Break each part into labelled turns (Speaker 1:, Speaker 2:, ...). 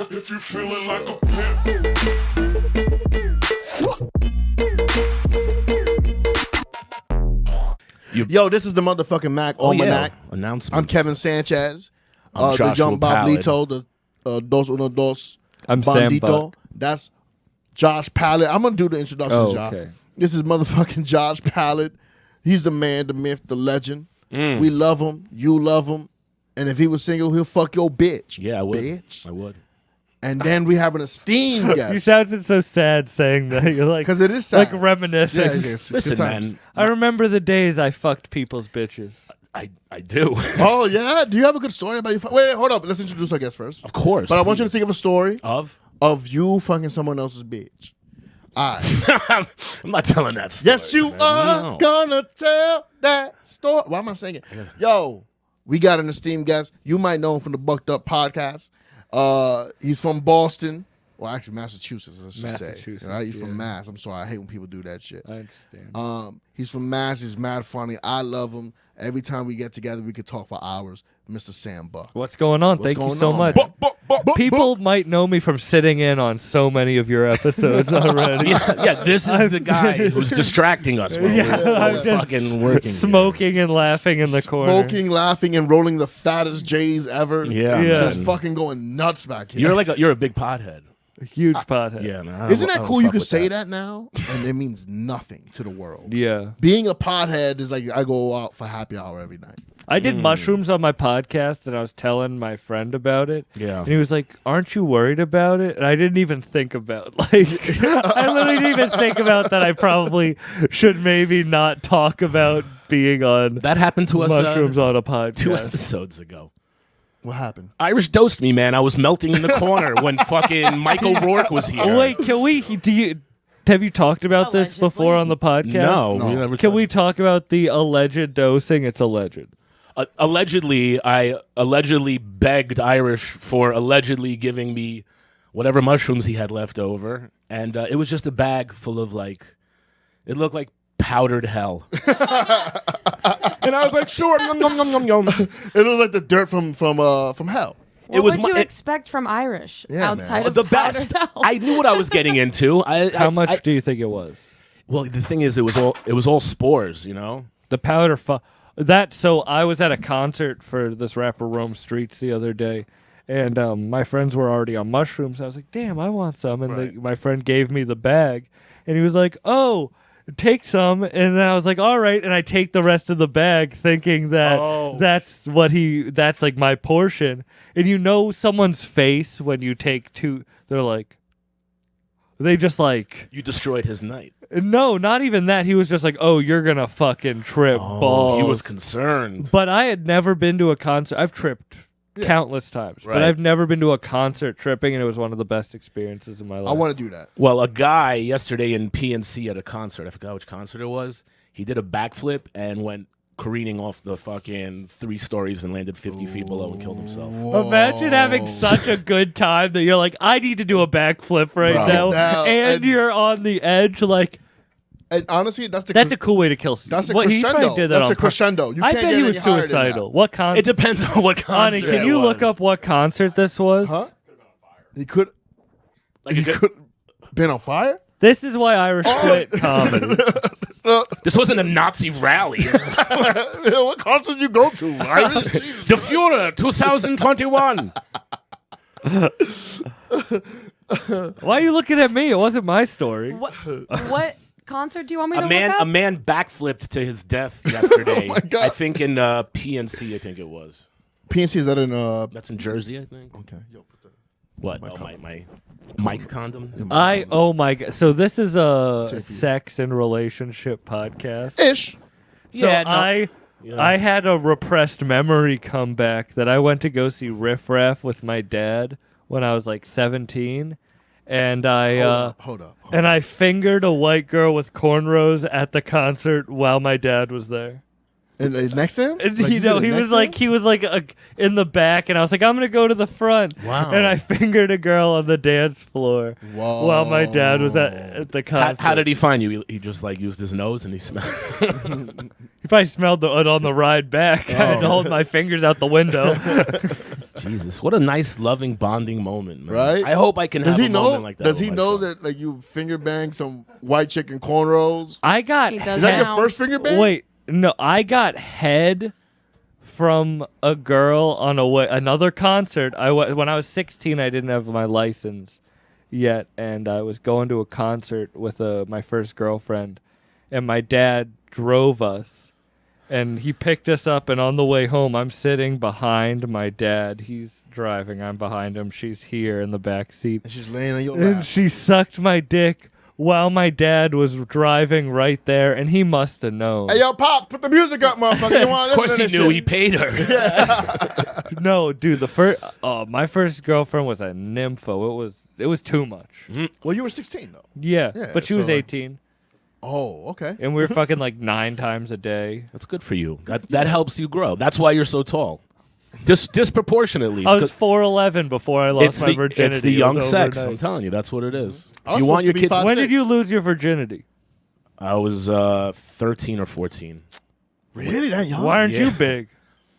Speaker 1: If you feeling like a pimp.
Speaker 2: Yo, this is the motherfucking Mack Almanac.
Speaker 3: Announcement.
Speaker 2: I'm Kevin Sanchez.
Speaker 3: I'm
Speaker 2: The
Speaker 3: Joshua
Speaker 2: young
Speaker 3: Pallid.
Speaker 2: Pablito, the Dos Uno Dos.
Speaker 4: I'm Sam
Speaker 2: Bandito.
Speaker 4: Buck.
Speaker 2: That's Josh Pallid. I'm gonna do the introduction,
Speaker 4: Oh,
Speaker 2: Josh.
Speaker 4: okay.
Speaker 2: This is motherfucking Josh Pallid. He's the man, the myth, the legend. We love him. You love him. And if he was single, he'll fuck your bitch.
Speaker 3: Yeah, I would.
Speaker 2: Bitch.
Speaker 3: I would.
Speaker 2: And then we have an esteemed guest.
Speaker 4: You sounded so sad saying that. You're like,
Speaker 2: because it is sad.
Speaker 4: like reminiscing.
Speaker 2: Yeah, it's
Speaker 3: Listen,
Speaker 2: good times.
Speaker 3: man.
Speaker 4: I remember the days I fucked people's bitches.
Speaker 3: I do.
Speaker 2: Oh yeah. Do you have a good story about you? Wait, hold up. Let's introduce our guest first.
Speaker 3: Of course.
Speaker 2: But I want you to think of a story
Speaker 3: of.
Speaker 2: of you fucking someone else's bitch. All right.
Speaker 3: I'm not telling that story.
Speaker 2: Yes, you
Speaker 3: man.
Speaker 2: are
Speaker 3: No.
Speaker 2: gonna tell that story. Why am I saying it? Yo, we got an esteemed guest. You might know him from the Bucked Up podcast. He's from Boston. Well, actually, Massachusetts, I should say.
Speaker 4: Massachusetts,
Speaker 2: Right? He's
Speaker 4: yeah.
Speaker 2: from Mass. I'm sorry. I hate when people do that shit.
Speaker 4: I understand.
Speaker 2: He's from Mass. He's mad funny. I love him. Every time we get together, we could talk for hours. Mr. Sam Buck.
Speaker 4: What's going on?
Speaker 2: What's
Speaker 4: Thank you
Speaker 2: going
Speaker 4: so
Speaker 2: on,
Speaker 4: much.
Speaker 2: man?
Speaker 4: People might know me from sitting in on so many of your episodes already.
Speaker 3: Yeah, this is the guy who's distracting us. While
Speaker 4: Yeah,
Speaker 3: we're
Speaker 4: I'm just
Speaker 3: fucking working.
Speaker 4: Smoking and laughing in the corner.
Speaker 2: Smoking, laughing, and rolling the fattest J's ever.
Speaker 3: Yeah,
Speaker 4: Yeah.
Speaker 2: Just
Speaker 3: man.
Speaker 2: fucking going nuts back here.
Speaker 3: You're a big pothead.
Speaker 4: A huge pothead.
Speaker 3: Yeah, man.
Speaker 2: Isn't that cool? You can say that now, and it means nothing to the world.
Speaker 4: Yeah.
Speaker 2: Being a pothead is like I go out for happy hour every night.
Speaker 4: I did mushrooms on my podcast, and I was telling my friend about it.
Speaker 3: Yeah.
Speaker 4: And he was like, "Aren't you worried about it?" And I didn't even think about I literally didn't even think about that. I probably should maybe not talk about being on
Speaker 3: That happened to us
Speaker 4: mushrooms on a podcast.
Speaker 3: 2 episodes ago.
Speaker 2: What happened?
Speaker 3: Irish dosed me, man. I was melting in the corner when fucking Mike O'Rourke was here.
Speaker 4: Oh, wait, can we? Have you talked about this
Speaker 5: Allegedly.
Speaker 4: before on the podcast?
Speaker 3: No.
Speaker 2: No.
Speaker 3: We never
Speaker 4: Can
Speaker 3: talked.
Speaker 4: we talk about the alleged dosing? It's alleged.
Speaker 3: Allegedly, I allegedly begged Irish for allegedly giving me whatever mushrooms he had left over, and it was just a bag full of it looked like powdered hell. And I was like, sure, yum, yum, yum, yum, yum.
Speaker 2: It was like the dirt from hell.
Speaker 5: What
Speaker 3: was
Speaker 5: would you
Speaker 3: my-
Speaker 5: expect from Irish
Speaker 2: Yeah,
Speaker 5: outside
Speaker 2: man.
Speaker 5: of
Speaker 3: The
Speaker 5: powdered
Speaker 3: best.
Speaker 5: hell?
Speaker 3: I knew what I was getting into.
Speaker 4: How much do you think it was?
Speaker 3: Well, the thing is, it was all spores, you know.
Speaker 4: The powder so I was at a concert for this rapper Rome Streets the other day, and my friends were already on mushrooms. I was like, damn, I want some. And my friend gave me the bag, and he was like, oh, take some. And then I was like, all right. And I take the rest of the bag thinking that that's like my portion. And you know someone's face when you take two, they just like,
Speaker 3: You destroyed his night.
Speaker 4: no, not even that. He was just like, oh, you're going to fucking trip balls.
Speaker 3: He was concerned.
Speaker 4: But I had never been to a concert. I've tripped countless times, but
Speaker 3: Right.
Speaker 4: I've never been to a concert tripping, and it was one of the best experiences in my life.
Speaker 2: I want to do that.
Speaker 3: Well, a guy yesterday in PNC at a concert, I forgot which concert it was, he did a backflip and went careening off the fucking 3 stories and landed 50 feet below and killed himself.
Speaker 4: Imagine having such a good time that you're like, I need to do a backflip right
Speaker 3: Bro.
Speaker 4: now,
Speaker 2: Now,
Speaker 4: and you're on the edge. Like,
Speaker 2: And honestly, that's
Speaker 4: that's a cool way to kill.
Speaker 2: that's the
Speaker 4: Well, he probably
Speaker 2: crescendo.
Speaker 4: did that
Speaker 2: That's
Speaker 4: on
Speaker 2: the
Speaker 4: purpose.
Speaker 2: crescendo. You
Speaker 4: I
Speaker 2: can't
Speaker 4: bet
Speaker 2: get
Speaker 4: he
Speaker 2: any
Speaker 4: was
Speaker 2: higher than
Speaker 4: suicidal.
Speaker 2: that.
Speaker 4: What concert?
Speaker 3: It depends on what
Speaker 4: Honey,
Speaker 3: concert
Speaker 4: can
Speaker 3: it
Speaker 4: you
Speaker 3: was.
Speaker 4: look up what concert this was?
Speaker 2: Huh? He could.
Speaker 3: Like
Speaker 2: He
Speaker 3: a good-
Speaker 2: could been on fire.
Speaker 4: This is why Irish quit comedy.
Speaker 3: This wasn't a Nazi rally.
Speaker 2: What concert you go to? Irish? Jesus.
Speaker 3: The Führer 2021.
Speaker 4: Why are you looking at me? It wasn't my story.
Speaker 5: What concert do you want me to
Speaker 3: A man
Speaker 5: look up?
Speaker 3: backflipped to his death yesterday.
Speaker 2: Oh my God.
Speaker 3: I think in PNC, I think it was.
Speaker 2: PNC, is that in
Speaker 3: That's in Jersey, I think.
Speaker 2: Okay. Yo, put that.
Speaker 3: What? My Mike condom?
Speaker 4: Oh my god! So this is a
Speaker 2: Tippy.
Speaker 4: sex and relationship podcast.
Speaker 2: Ish.
Speaker 4: So
Speaker 3: Yeah, no.
Speaker 4: I had a repressed memory come back that I went to go see Riff Raff with my dad when I was like 17, and
Speaker 2: Hold up.
Speaker 4: I fingered a white girl with cornrows at the concert while my dad was there.
Speaker 2: And next to him?
Speaker 4: And
Speaker 2: Like,
Speaker 4: you know,
Speaker 2: did it
Speaker 4: he
Speaker 2: next
Speaker 4: was
Speaker 2: to
Speaker 4: like
Speaker 2: him?
Speaker 4: in the back, and I was like, I'm gonna go to the front.
Speaker 3: Wow.
Speaker 4: And I fingered a girl on the dance floor
Speaker 2: Whoa.
Speaker 4: while my dad was at the concert.
Speaker 3: How did he find you? He just used his nose and he smelled.
Speaker 4: He probably smelled it on the ride back. I had to hold my fingers out the window.
Speaker 3: Jesus, what a nice, loving, bonding moment, man.
Speaker 2: Right?
Speaker 3: I hope I can
Speaker 2: Does
Speaker 3: have
Speaker 2: he
Speaker 3: a
Speaker 2: know?
Speaker 3: moment like that.
Speaker 2: Does
Speaker 3: with
Speaker 2: he
Speaker 3: my
Speaker 2: know
Speaker 3: son.
Speaker 2: that like you finger bang some white chick in cornrows?
Speaker 4: I got
Speaker 5: He does
Speaker 2: Is that your
Speaker 5: now.
Speaker 2: first finger bang?
Speaker 4: Wait, no, I got head from a girl on another concert. When I was 16, I didn't have my license yet, and I was going to a concert with my first girlfriend, and my dad drove us, and he picked us up, and on the way home, I'm sitting behind my dad. He's driving, I'm behind him. She's here in the back seat,
Speaker 2: And she's laying on your
Speaker 4: and
Speaker 2: lap.
Speaker 4: she sucked my dick while my dad was driving right there, and he must have known.
Speaker 2: Hey, yo, Pop, put the music up, motherfucker. You want
Speaker 3: Of
Speaker 2: to
Speaker 3: course, he
Speaker 2: listen to
Speaker 3: knew.
Speaker 2: this
Speaker 3: He
Speaker 2: shit?
Speaker 3: paid her.
Speaker 4: No, dude, my first girlfriend was a nympho. It was too much.
Speaker 2: Well, you were 16, though.
Speaker 4: Yeah,
Speaker 2: Yeah,
Speaker 4: but she was
Speaker 2: so,
Speaker 4: 18,
Speaker 2: Oh, okay.
Speaker 4: and we were fucking like 9 times a day.
Speaker 3: That's good for you. That helps you grow. That's why you're so tall. Disproportionately.
Speaker 4: I
Speaker 3: It's
Speaker 4: was
Speaker 3: 'cause
Speaker 4: 4'11" before I lost my virginity.
Speaker 3: It's the
Speaker 4: It was
Speaker 3: young sex.
Speaker 4: overnight.
Speaker 3: I'm telling you, that's what it is.
Speaker 2: I was
Speaker 3: You want
Speaker 2: supposed
Speaker 3: your
Speaker 2: to be
Speaker 3: kids?
Speaker 2: 5'6".
Speaker 4: When did you lose your virginity?
Speaker 3: I was 13 or 14.
Speaker 2: Really? That young?
Speaker 4: Why aren't
Speaker 3: Yeah.
Speaker 4: you big?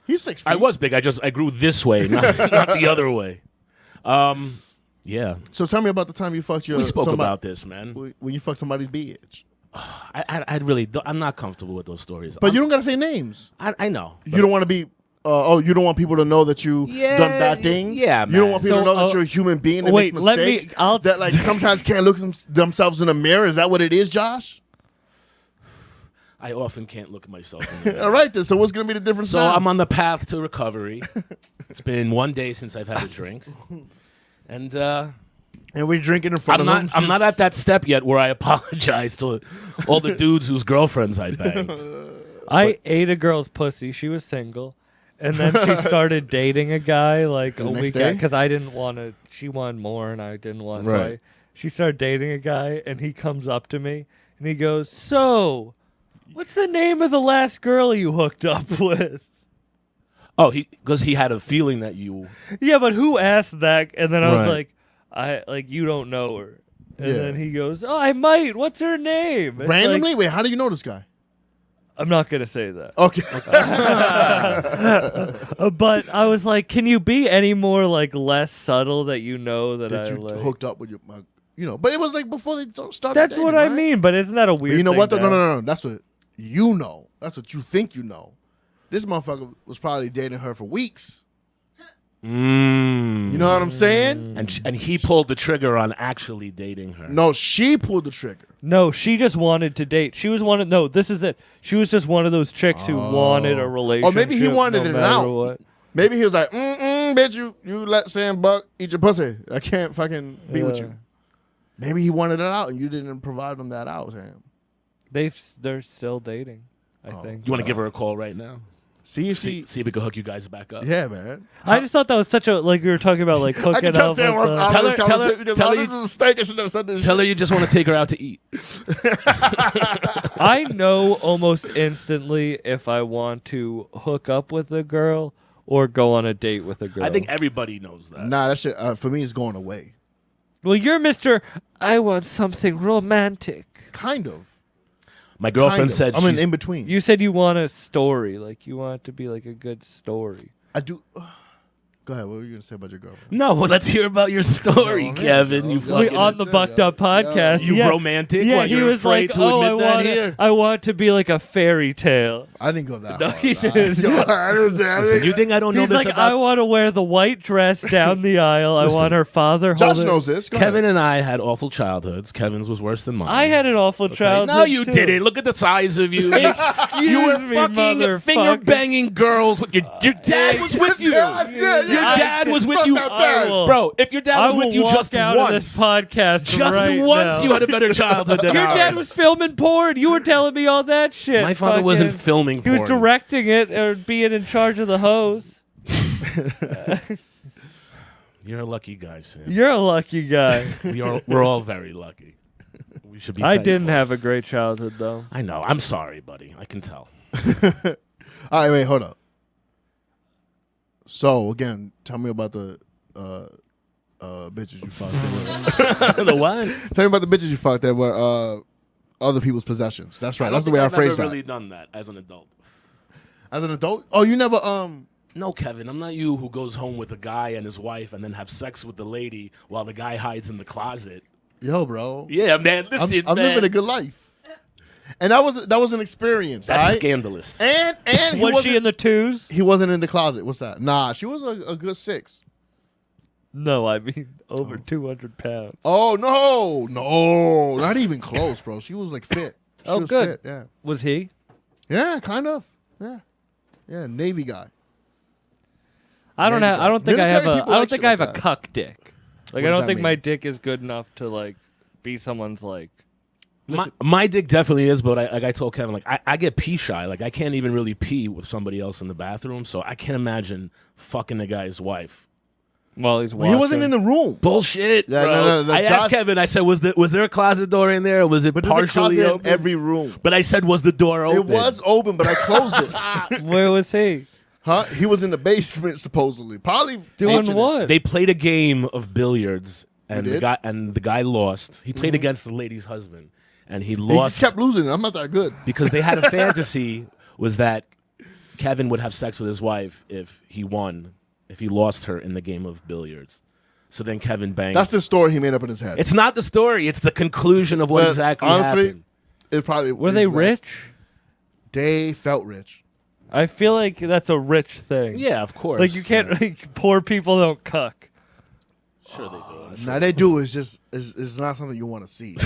Speaker 2: He's 6 feet.
Speaker 3: I was big. I grew this way, not the other way. Yeah.
Speaker 2: So tell me about the time you fucked your.
Speaker 3: We spoke
Speaker 2: somebody-
Speaker 3: about this, man.
Speaker 2: when you fucked somebody's bitch.
Speaker 3: I really don't, I'm not comfortable with those stories.
Speaker 2: But you don't gotta say names.
Speaker 3: I know.
Speaker 2: You don't want to be. You don't want people to know that you done bad things.
Speaker 3: yeah,
Speaker 2: You don't
Speaker 3: man.
Speaker 2: want people to
Speaker 4: So,
Speaker 2: know that you're a human being that
Speaker 4: wait,
Speaker 2: makes
Speaker 4: let me-
Speaker 2: mistakes.
Speaker 4: I'll-
Speaker 2: that like sometimes can't look themselves in the mirror. Is that what it is, Josh?
Speaker 3: I often can't look at myself in the mirror.
Speaker 2: All right, then. So what's gonna be the difference
Speaker 3: So
Speaker 2: now?
Speaker 3: I'm on the path to recovery. It's been 1 day since I've had a drink. And
Speaker 2: and we're drinking in front
Speaker 3: I'm
Speaker 2: of them.
Speaker 3: not I'm not at that step yet where I apologize to all the dudes whose girlfriends I banged.
Speaker 4: I ate a girl's pussy. She was single. And then she started dating a guy like
Speaker 2: The
Speaker 4: a
Speaker 2: next
Speaker 4: week
Speaker 2: day?
Speaker 4: because I didn't want to. She wanted more, and I didn't want. So
Speaker 3: Right.
Speaker 4: she started dating a guy, and he comes up to me and he goes, "So, what's the name of the last girl you hooked up with?"
Speaker 3: Oh, because he had a feeling that you.
Speaker 4: Yeah, but who asked that? And then I was
Speaker 3: Right.
Speaker 4: like, you don't know her. And
Speaker 2: Yeah.
Speaker 4: then he goes, "Oh, I might. What's her name?" It's
Speaker 2: randomly.
Speaker 4: like,
Speaker 2: Wait, how do you know this guy?
Speaker 4: I'm not gonna say that.
Speaker 2: Okay.
Speaker 4: But I was like, can you be any more like less subtle that you know that
Speaker 2: that
Speaker 4: I
Speaker 2: you
Speaker 4: like?
Speaker 2: hooked up with your, but it was like before they started.
Speaker 4: That's
Speaker 2: dating,
Speaker 4: what I
Speaker 2: right?
Speaker 4: mean. But isn't that a
Speaker 2: But
Speaker 4: weird?
Speaker 2: you know
Speaker 4: thing
Speaker 2: what? Though?
Speaker 4: to
Speaker 2: No,
Speaker 4: have?
Speaker 2: no, no. That's what you know. That's what you think you know. This motherfucker was probably dating her for weeks.
Speaker 3: Mm.
Speaker 2: You know what I'm saying?
Speaker 3: And he pulled the trigger on actually dating her.
Speaker 2: No, she pulled the trigger.
Speaker 4: No, she just wanted to date. She was one of no. This is it. She was just one of those chicks who wanted a relationship.
Speaker 2: Or maybe he wanted
Speaker 4: no
Speaker 2: it
Speaker 4: matter
Speaker 2: out.
Speaker 4: What.
Speaker 2: Maybe he was like, bitch, you let Sam Buck eat your pussy. I can't fucking be with
Speaker 4: Yeah.
Speaker 2: you. Maybe he wanted it out and you didn't provide him that out, Sam.
Speaker 4: They're still dating. I think.
Speaker 3: You want to give her a call right now?
Speaker 2: See if
Speaker 3: See
Speaker 2: she.
Speaker 3: if we can hook you guys back up.
Speaker 2: Yeah, man.
Speaker 4: I just thought that was such a like we were talking about like hooking
Speaker 2: I can tell
Speaker 4: up.
Speaker 2: Sam
Speaker 4: with,
Speaker 2: wants out
Speaker 3: Tell
Speaker 2: of
Speaker 3: her-
Speaker 2: this
Speaker 3: tell her-
Speaker 2: conversation because
Speaker 3: tell her
Speaker 2: this is a mistake. I shouldn't have said this.
Speaker 3: Tell her you just want to take her out to eat.
Speaker 4: I know almost instantly if I want to hook up with a girl or go on a date with a girl.
Speaker 3: I think everybody knows that.
Speaker 2: Nah, that shit for me is going away.
Speaker 4: Well, you're Mr. I want something romantic.
Speaker 2: Kind of.
Speaker 3: My girlfriend
Speaker 2: Kind of.
Speaker 3: said
Speaker 2: I'm
Speaker 3: she's,
Speaker 2: in between.
Speaker 4: You said you want a story, like you want it to be like a good story.
Speaker 2: I do. Go ahead. What were you gonna say about your girlfriend?
Speaker 3: No, well, let's hear about your story,
Speaker 2: man,
Speaker 3: Kevin.
Speaker 2: yo,
Speaker 3: You
Speaker 2: yo.
Speaker 4: We
Speaker 3: fucking
Speaker 4: on the Bucked Up podcast.
Speaker 3: you
Speaker 4: yeah.
Speaker 3: romantic.
Speaker 4: Yeah,
Speaker 3: What,
Speaker 4: he
Speaker 3: you're
Speaker 4: was
Speaker 3: afraid
Speaker 4: like,
Speaker 3: to
Speaker 4: "Oh,
Speaker 3: admit that here?
Speaker 4: I want it to be like a fairy tale."
Speaker 2: I didn't go that
Speaker 4: No,
Speaker 2: far.
Speaker 4: he
Speaker 2: Nah.
Speaker 4: didn't.
Speaker 2: Yo, I didn't say- I
Speaker 3: Listen,
Speaker 2: didn't-
Speaker 3: you think I don't know
Speaker 4: He's
Speaker 3: this
Speaker 4: like,
Speaker 3: about
Speaker 4: "I want to wear the white dress down the aisle. I
Speaker 3: Listen,
Speaker 4: want her father."
Speaker 2: Josh
Speaker 4: holding-
Speaker 2: knows this. Go
Speaker 3: Kevin
Speaker 2: ahead.
Speaker 3: and I had awful childhoods. Kevin's was worse than mine.
Speaker 4: I had an awful childhood.
Speaker 3: No, you
Speaker 4: too.
Speaker 3: didn't. Look at the size of you. You were
Speaker 4: me,
Speaker 3: fucking
Speaker 4: motherfucker.
Speaker 3: finger banging girls. With your dad was with you.
Speaker 2: Yeah, yeah,
Speaker 3: Your
Speaker 2: yeah.
Speaker 3: dad was with
Speaker 2: Fuck
Speaker 3: you,
Speaker 2: that bad.
Speaker 4: I will-
Speaker 3: bro. If your dad
Speaker 4: I
Speaker 3: was
Speaker 4: will
Speaker 3: with you
Speaker 4: walk
Speaker 3: just
Speaker 4: out of this
Speaker 3: once,
Speaker 4: podcast
Speaker 3: just
Speaker 4: right
Speaker 3: once,
Speaker 4: now.
Speaker 3: you had a better childhood than
Speaker 4: Your
Speaker 3: ours.
Speaker 4: dad was filming porn. You were telling me all that shit.
Speaker 3: My father
Speaker 4: Fucking-
Speaker 3: wasn't filming
Speaker 4: He was
Speaker 3: porn.
Speaker 4: directing it or being in charge of the hose.
Speaker 3: You're a lucky guy, Sam.
Speaker 4: You're a lucky guy.
Speaker 3: We're all very lucky. We should be.
Speaker 4: I
Speaker 3: thankful.
Speaker 4: didn't have a great childhood though.
Speaker 3: I know. I'm sorry, buddy. I can tell.
Speaker 2: All right, wait, hold up. So again, tell me about the bitches you fucked.
Speaker 3: The what?
Speaker 2: Tell me about the bitches you fucked that were other people's possessions. That's right. That's the way I
Speaker 3: I've
Speaker 2: phrased
Speaker 3: never
Speaker 2: that.
Speaker 3: really done that as an adult.
Speaker 2: As an adult, oh, you never
Speaker 3: No, Kevin, I'm not you who goes home with a guy and his wife and then have sex with the lady while the guy hides in the closet.
Speaker 2: Yo, bro.
Speaker 3: Yeah, man. Listen,
Speaker 2: I'm
Speaker 3: man.
Speaker 2: living a good life. And that was an experience.
Speaker 3: That's
Speaker 2: all right?
Speaker 3: scandalous.
Speaker 2: And he
Speaker 4: Was she
Speaker 2: wasn't-
Speaker 4: in the twos?
Speaker 2: He wasn't in the closet. What's that? Nah, she was a good 6.
Speaker 4: No, I mean over 200 pounds.
Speaker 2: Oh no, not even close, bro. She was like fit. She
Speaker 4: Oh,
Speaker 2: was
Speaker 4: good.
Speaker 2: Fit. Yeah,
Speaker 4: Was he?
Speaker 2: yeah, kind of. Yeah, Navy guy.
Speaker 4: I don't
Speaker 2: Maybe
Speaker 4: have. I don't think I have
Speaker 2: military
Speaker 4: a.
Speaker 2: people
Speaker 4: I
Speaker 2: like
Speaker 4: don't think
Speaker 2: shit
Speaker 4: I have
Speaker 2: like
Speaker 4: a
Speaker 2: that.
Speaker 4: cuck dick. Like
Speaker 2: What
Speaker 4: I
Speaker 2: does
Speaker 4: don't
Speaker 2: that
Speaker 4: think
Speaker 2: mean?
Speaker 4: my dick is good enough to like be someone's like.
Speaker 3: My dick definitely is, but I told Kevin, like, I get pee shy. Like, I can't even really pee with somebody else in the bathroom, so I can't imagine fucking the guy's wife.
Speaker 4: While he's
Speaker 2: He
Speaker 4: watching.
Speaker 2: wasn't in the room.
Speaker 3: Bullshit,
Speaker 2: Yeah,
Speaker 3: bro.
Speaker 2: no,
Speaker 3: I
Speaker 2: Josh-
Speaker 3: asked Kevin, I said, was there a closet door in there, or was it
Speaker 2: But there's a
Speaker 3: partially
Speaker 2: closet in
Speaker 3: open?
Speaker 2: every room.
Speaker 3: But I said, was the door open?
Speaker 2: It was open, but I closed it.
Speaker 4: Where was he?
Speaker 2: Huh? He was in the basement supposedly. Probably
Speaker 4: Doing
Speaker 2: watching it.
Speaker 4: what?
Speaker 3: They played a game of billiards, and
Speaker 2: He
Speaker 3: the
Speaker 2: did?
Speaker 3: guy lost. He played against the lady's husband, and he
Speaker 2: He
Speaker 3: lost
Speaker 2: just kept losing. I'm not that good.
Speaker 3: because they had a fantasy was that Kevin would have sex with his wife if he won, if he lost her in the game of billiards. So then Kevin banged.
Speaker 2: That's the story he made up in his head.
Speaker 3: It's not the story; it's the conclusion of what
Speaker 2: But
Speaker 3: exactly
Speaker 2: honestly,
Speaker 3: happened.
Speaker 2: it probably
Speaker 4: Were they
Speaker 2: is that
Speaker 4: rich?
Speaker 2: They felt rich.
Speaker 4: I feel like that's a rich thing.
Speaker 3: Yeah, of course.
Speaker 4: Like you can't. Like, poor people don't cuck.
Speaker 3: Sure they do.
Speaker 2: Now they do. It's just it's not something you want to see.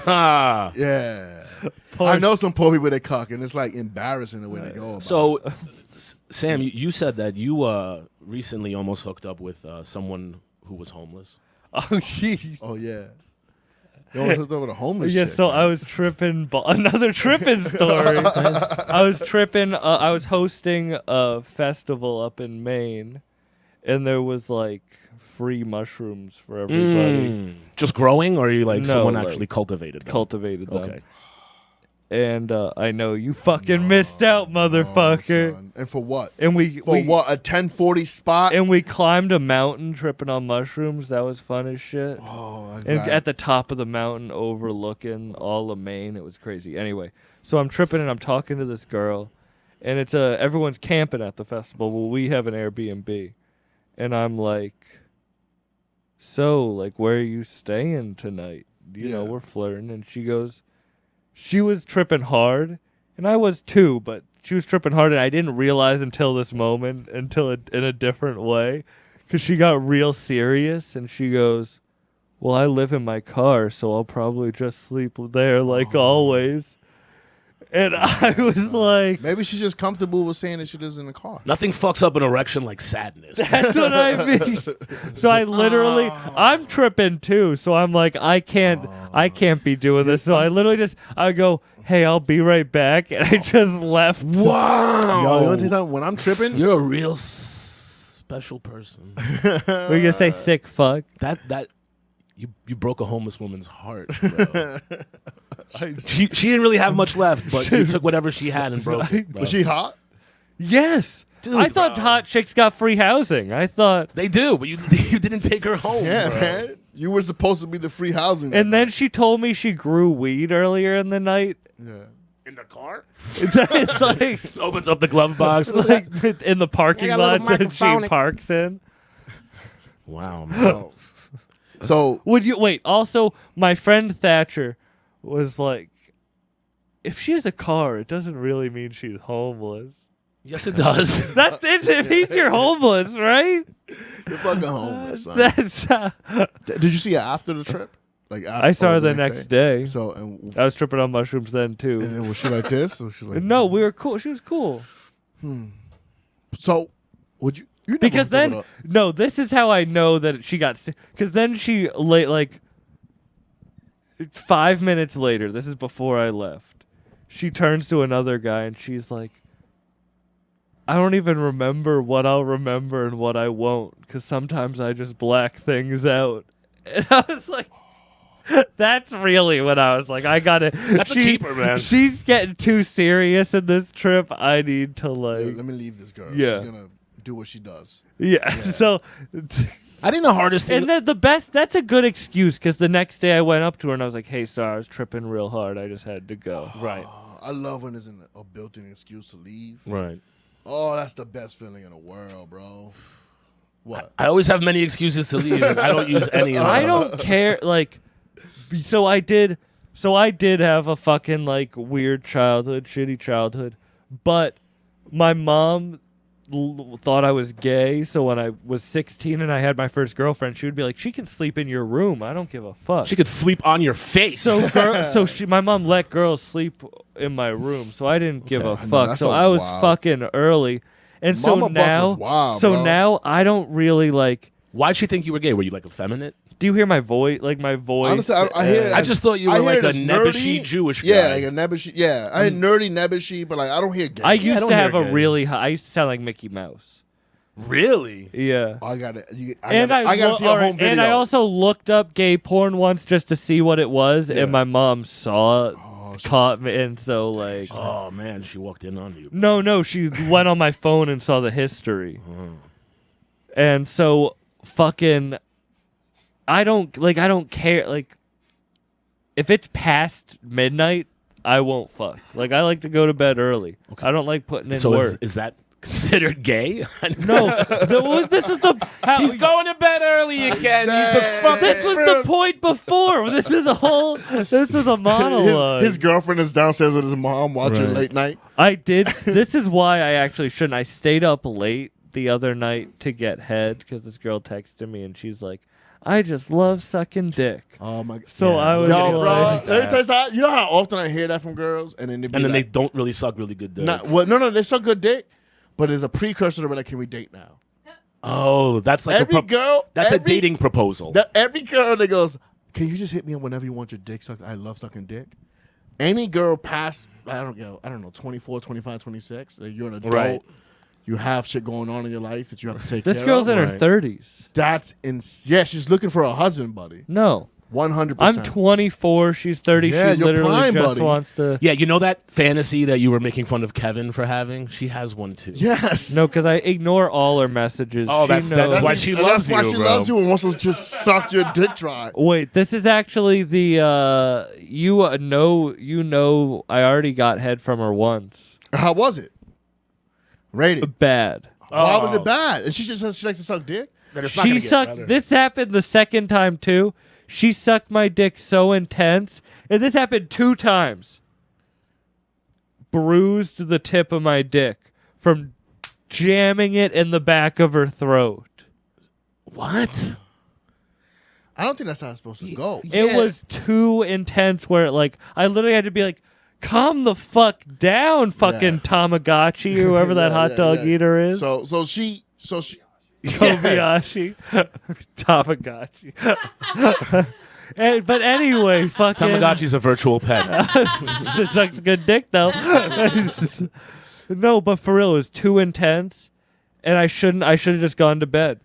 Speaker 3: Ah.
Speaker 2: Yeah,
Speaker 4: Poor
Speaker 2: I know some poor people that cuck, and it's like embarrassing the way they go. About it.
Speaker 3: So, Sam, you said that you recently almost hooked up with someone who was homeless.
Speaker 4: Oh jeez.
Speaker 2: Oh yeah, you almost hooked up with a homeless
Speaker 4: Yeah,
Speaker 2: chick.
Speaker 4: so I was tripping. Another tripping story. I was tripping. I was hosting a festival up in Maine, and there was like free mushrooms for everybody.
Speaker 3: Just growing, or are you like
Speaker 4: No,
Speaker 3: someone
Speaker 4: like,
Speaker 3: actually cultivated them?
Speaker 4: Cultivated them.
Speaker 3: Okay.
Speaker 4: And I know you fucking missed out, motherfucker.
Speaker 2: Son. And for what?
Speaker 4: And we
Speaker 2: For what? A 1040 spot?
Speaker 4: And we climbed a mountain tripping on mushrooms. That was fun as shit.
Speaker 2: Oh, I'm
Speaker 4: And
Speaker 2: glad.
Speaker 4: at the top of the mountain overlooking all of Maine. It was crazy. Anyway, so I'm tripping and I'm talking to this girl, and it's everyone's camping at the festival. Well, we have an Airbnb, and I'm like, so like, where are you staying tonight? You know,
Speaker 2: Yeah.
Speaker 4: we're flirting, and she goes, she was tripping hard, and I was too, but she was tripping hard, and I didn't realize until this moment, until in a different way, because she got real serious, and she goes, well, I live in my car, so I'll probably just sleep there like always. And I was like,
Speaker 2: Maybe she's just comfortable with saying that she lives in the car.
Speaker 3: Nothing fucks up an erection like sadness.
Speaker 4: that's what I mean. So I literally, I'm tripping too. So I'm like, I can't be doing this. So I literally I go, hey, I'll be right back. And I just left.
Speaker 3: Wow.
Speaker 2: Yo, you want to tell you something? When I'm tripping,
Speaker 3: You're a real special person.
Speaker 4: We're going to say sick fuck.
Speaker 3: that you broke a homeless woman's heart, bro. She didn't really have much left, but you took whatever she had and broke it. bro.
Speaker 2: was she hot?
Speaker 4: Yes.
Speaker 3: Dude,
Speaker 4: I thought
Speaker 3: bro.
Speaker 4: hot chicks got free housing. I thought.
Speaker 3: They do, but you didn't take her home.
Speaker 2: Yeah,
Speaker 3: bro.
Speaker 2: man. You were supposed to be the free housing.
Speaker 4: And then she told me she grew weed earlier in the night.
Speaker 2: yeah.
Speaker 3: In the car,
Speaker 4: It's like,
Speaker 3: opens up the glove box.
Speaker 4: like in the parking
Speaker 3: I got a
Speaker 4: lot
Speaker 3: little
Speaker 4: that she
Speaker 3: microphonic.
Speaker 4: parks in.
Speaker 3: Wow, man.
Speaker 2: Oh. So
Speaker 4: Would you wait? Also, my friend Thatcher was like, if she has a car, it doesn't really mean she's homeless.
Speaker 3: Yes, it does.
Speaker 4: That it means you're homeless, right?
Speaker 2: you're fucking homeless, son.
Speaker 4: That's.
Speaker 2: Did you see her after the trip? Like after,
Speaker 4: I saw
Speaker 2: or
Speaker 4: her the next day.
Speaker 2: So and
Speaker 4: I was tripping on mushrooms then too.
Speaker 2: then was she like this? Or was she like
Speaker 4: No, we were cool. She was cool.
Speaker 2: So would you? You never
Speaker 4: Because
Speaker 2: hooked
Speaker 4: then,
Speaker 2: up
Speaker 4: no, this is how I know that she got sick. Because then she, like, 5 minutes later, this is before I left, she turns to another guy and she's like, I don't even remember what I'll remember and what I won't. Because sometimes I just black things out. And I was like, that's really when I was like, I gotta.
Speaker 3: That's a keeper, man.
Speaker 4: She's getting too serious in this trip. I need to, like.
Speaker 2: Yeah, let me leave this girl.
Speaker 4: Yeah.
Speaker 2: She's gonna do what she does.
Speaker 4: Yeah. So.
Speaker 3: I think the hardest thing.
Speaker 4: And then the best, that's a good excuse because the next day I went up to her and I was like, hey, sir, I was tripping real hard. I just had to go.
Speaker 3: Right.
Speaker 2: I love when there's a built-in excuse to leave.
Speaker 3: Right.
Speaker 2: Oh, that's the best feeling in the world, bro. What?
Speaker 3: I always have many excuses to leave, and I don't use any of them.
Speaker 4: I don't care. Like, so I did have a fucking like weird childhood, shitty childhood, but my mom thought I was gay. So when I was 16 and I had my first girlfriend, she would be like, "She can sleep in your room. I don't give a fuck."
Speaker 3: She could sleep on your face.
Speaker 4: My mom let girls sleep in my room, so I didn't give a
Speaker 2: I know,
Speaker 4: fuck.
Speaker 2: that's
Speaker 4: So
Speaker 2: so
Speaker 4: I was
Speaker 2: wild.
Speaker 4: fucking early, and
Speaker 2: Mama
Speaker 4: so
Speaker 2: Buck
Speaker 4: now,
Speaker 2: was wild, bro.
Speaker 4: now I don't really like.
Speaker 3: Why'd she think you were gay? Were you like effeminate?
Speaker 4: Do you hear my voice? Like my voice?
Speaker 2: Honestly, I hear it
Speaker 3: I
Speaker 2: as-
Speaker 3: just thought you
Speaker 2: I
Speaker 3: were
Speaker 2: hear
Speaker 3: like
Speaker 2: it
Speaker 3: a
Speaker 2: as
Speaker 3: nebbishy
Speaker 2: nerdy.
Speaker 3: Jewish guy.
Speaker 2: Yeah, like a nebbishy. Yeah, I hear nerdy nebbishy, but like I don't hear gay.
Speaker 4: I
Speaker 3: I
Speaker 4: used
Speaker 3: don't
Speaker 4: to
Speaker 3: hear
Speaker 4: have a
Speaker 3: gay.
Speaker 4: really high. I used to sound like Mickey Mouse.
Speaker 3: Really?
Speaker 4: Yeah.
Speaker 2: I gotta.
Speaker 4: I
Speaker 2: I gotta see a home video.
Speaker 4: And I also looked up gay porn once just to see what it was,
Speaker 2: Yeah.
Speaker 4: and my mom saw it,
Speaker 2: she's-
Speaker 4: caught me, and so like,
Speaker 3: Oh man, she walked in on you.
Speaker 4: no, she went on my phone and saw the history, and so fucking, I don't care. Like, if it's past midnight, I won't fuck. Like, I like to go to bed early.
Speaker 3: Okay.
Speaker 4: I don't like putting in
Speaker 3: So
Speaker 4: work.
Speaker 3: is that considered gay?
Speaker 4: No, this was the.
Speaker 3: He's going to bed early again.
Speaker 4: This was the point before. This is a monologue.
Speaker 2: His girlfriend is downstairs with his mom watching
Speaker 3: Right.
Speaker 2: late night.
Speaker 4: I did. This is why I actually shouldn't. I stayed up late the other night to get head because this girl texted me and she's like, "I just love sucking dick."
Speaker 2: Oh my!
Speaker 4: So I was
Speaker 2: Yo, bro,
Speaker 4: like,
Speaker 2: let me tell you something. You know how often I hear that from girls, and then they be
Speaker 3: And then they
Speaker 2: like,
Speaker 3: don't really suck really good dick.
Speaker 2: no, they suck good dick, but there's a precursor to be like, can we date now?
Speaker 3: Oh, that's like
Speaker 2: Every girl,
Speaker 3: That's
Speaker 2: every,
Speaker 3: a dating proposal.
Speaker 2: Every girl that goes, can you just hit me up whenever you want your dick sucked? I love sucking dick. Any girl past, I don't know, 24, 25, 26, you're an adult.
Speaker 3: Right.
Speaker 2: You have shit going on in your life that you have to take
Speaker 4: this
Speaker 2: care
Speaker 4: girl's
Speaker 2: of.
Speaker 4: in her
Speaker 3: Right.
Speaker 4: 30s.
Speaker 2: That's yeah, she's looking for a husband, buddy.
Speaker 4: No,
Speaker 2: 100%.
Speaker 4: I'm 24. She's 30.
Speaker 2: Yeah,
Speaker 4: she
Speaker 2: you're
Speaker 4: literally
Speaker 2: prime,
Speaker 4: just
Speaker 2: buddy.
Speaker 4: wants to.
Speaker 3: Yeah, you know that fantasy that you were making fun of Kevin for having? She has one too.
Speaker 2: Yes.
Speaker 4: No, because I ignore all her messages.
Speaker 3: Oh,
Speaker 4: She
Speaker 3: that's
Speaker 4: knows.
Speaker 3: why she
Speaker 2: And
Speaker 3: loves
Speaker 2: that's why
Speaker 3: you,
Speaker 2: she
Speaker 3: bro.
Speaker 2: loves you and wants to just suck your dick dry.
Speaker 4: Wait, this is actually the you know I already got head from her once.
Speaker 2: How was it? Rated.
Speaker 4: Bad.
Speaker 2: Why was
Speaker 3: Oh.
Speaker 2: it bad? And she just says she likes to suck dick?
Speaker 3: Then it's not
Speaker 4: She
Speaker 3: gonna get
Speaker 4: sucked.
Speaker 3: better.
Speaker 4: This happened the second time too. She sucked my dick so intense, and this happened 2 times. Bruised the tip of my dick from jamming it in the back of her throat.
Speaker 3: What?
Speaker 2: I don't think that's how it's supposed to go.
Speaker 4: It was too intense where I literally had to be like, calm the fuck down, fucking
Speaker 2: Yeah.
Speaker 4: Tamagotchi, whoever that
Speaker 2: Yeah,
Speaker 4: hot
Speaker 2: yeah,
Speaker 4: dog
Speaker 2: yeah.
Speaker 4: eater is.
Speaker 2: So she
Speaker 4: Kobayashi. Tamagotchi. But anyway, fucking
Speaker 3: Tamagotchi's a virtual pet.
Speaker 4: it sucks good dick though. No, but for real, it was too intense, and I should have just gone to bed.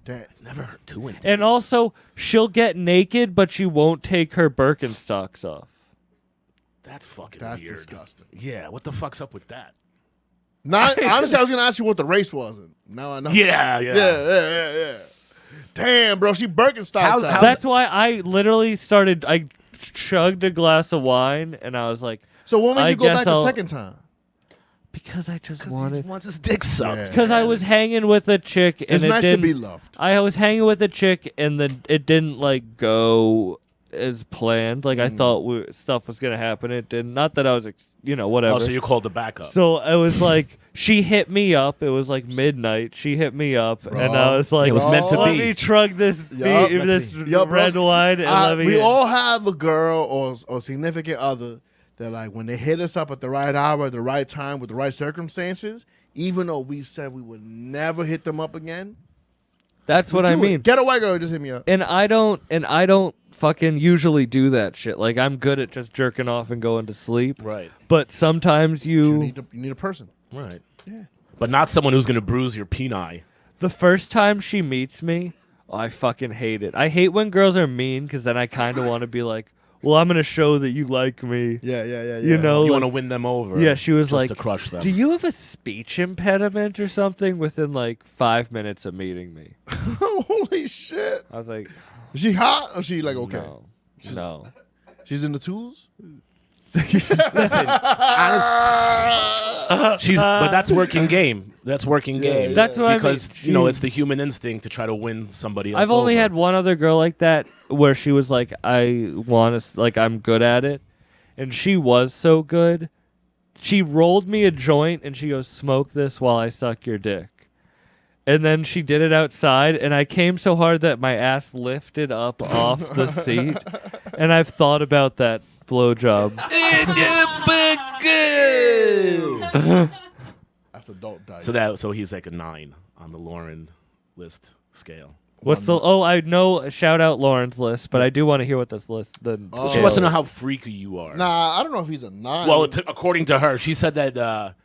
Speaker 2: Damn.
Speaker 3: Never heard too intense.
Speaker 4: And also, she'll get naked, but she won't take her Birkenstocks off.
Speaker 3: That's fucking
Speaker 2: That's
Speaker 3: weird.
Speaker 2: disgusting.
Speaker 3: Yeah, what the fuck's up with that?
Speaker 2: Honestly, I was gonna ask you what the race was. Now I know.
Speaker 3: Yeah.
Speaker 2: Damn, bro, she Birkenstocks
Speaker 3: How's-
Speaker 2: out.
Speaker 4: That's why I literally started. I chugged a glass of wine, and I was like,
Speaker 2: So what made
Speaker 4: I
Speaker 2: you go
Speaker 4: guess
Speaker 2: back the
Speaker 4: I'll-
Speaker 2: second time?
Speaker 4: because I just
Speaker 3: He
Speaker 4: wanted.
Speaker 3: wants his dick sucked.
Speaker 2: Yeah.
Speaker 4: Because I was hanging with a chick, and
Speaker 2: It's
Speaker 4: it
Speaker 2: nice to
Speaker 4: didn't.
Speaker 2: be loved.
Speaker 4: I was hanging with a chick, and then it didn't go as planned. Like I thought stuff was gonna happen. It didn't. Not that I was, whatever.
Speaker 3: Oh, so you called the backup.
Speaker 4: So it was like she hit me up. It was like midnight. She hit me up, and I was like,
Speaker 3: It was meant to
Speaker 4: let
Speaker 3: be.
Speaker 4: me chug this
Speaker 2: Yeah.
Speaker 4: this
Speaker 2: Yo, bro,
Speaker 4: red wine, and let me.
Speaker 2: we all have a girl or significant other that like when they hit us up at the right hour, at the right time, with the right circumstances, even though we've said we would never hit them up again.
Speaker 4: That's what I
Speaker 2: do it.
Speaker 4: mean.
Speaker 2: Get a white girl, just hit me up.
Speaker 4: And I don't fucking usually do that shit. Like I'm good at just jerking off and going to sleep.
Speaker 3: Right.
Speaker 4: But sometimes
Speaker 2: You need a person.
Speaker 3: Right. Yeah. But not someone who's going to bruise your peni.
Speaker 4: the first time she meets me, I fucking hate it. I hate when girls are mean because then I kind of want to be like, well, I'm gonna show that you like me.
Speaker 2: Yeah.
Speaker 4: You know,
Speaker 3: You
Speaker 4: like-
Speaker 3: want to win them over.
Speaker 4: Yeah, she was
Speaker 3: just
Speaker 4: like,
Speaker 3: to crush them.
Speaker 4: do you have a speech impediment or something within like 5 minutes of meeting me?
Speaker 2: Holy shit.
Speaker 4: I was like,
Speaker 2: Is she hot or is she like okay?
Speaker 4: no.
Speaker 2: She's in the tools?
Speaker 3: Listen, but that's working game. That's working game.
Speaker 4: That's what I mean.
Speaker 3: Because you know it's the human instinct to try to win somebody else.
Speaker 4: I've only
Speaker 3: over.
Speaker 4: had one other girl like that where she was like, I want to, like, I'm good at it. And she was so good. She rolled me a joint and she goes, smoke this while I suck your dick. And then she did it outside, and I came so hard that my ass lifted up off the seat. And I've thought about that blowjob.
Speaker 2: That's adult dice.
Speaker 3: So he's like a 9 on the Lauren list scale.
Speaker 4: What's the? Oh, I know. Shout out Lauren's list, but I do want to hear what this list.
Speaker 3: So she wants to know how freaky you are.
Speaker 2: Nah, I don't know if he's a 9.
Speaker 3: Well, according to her, she said that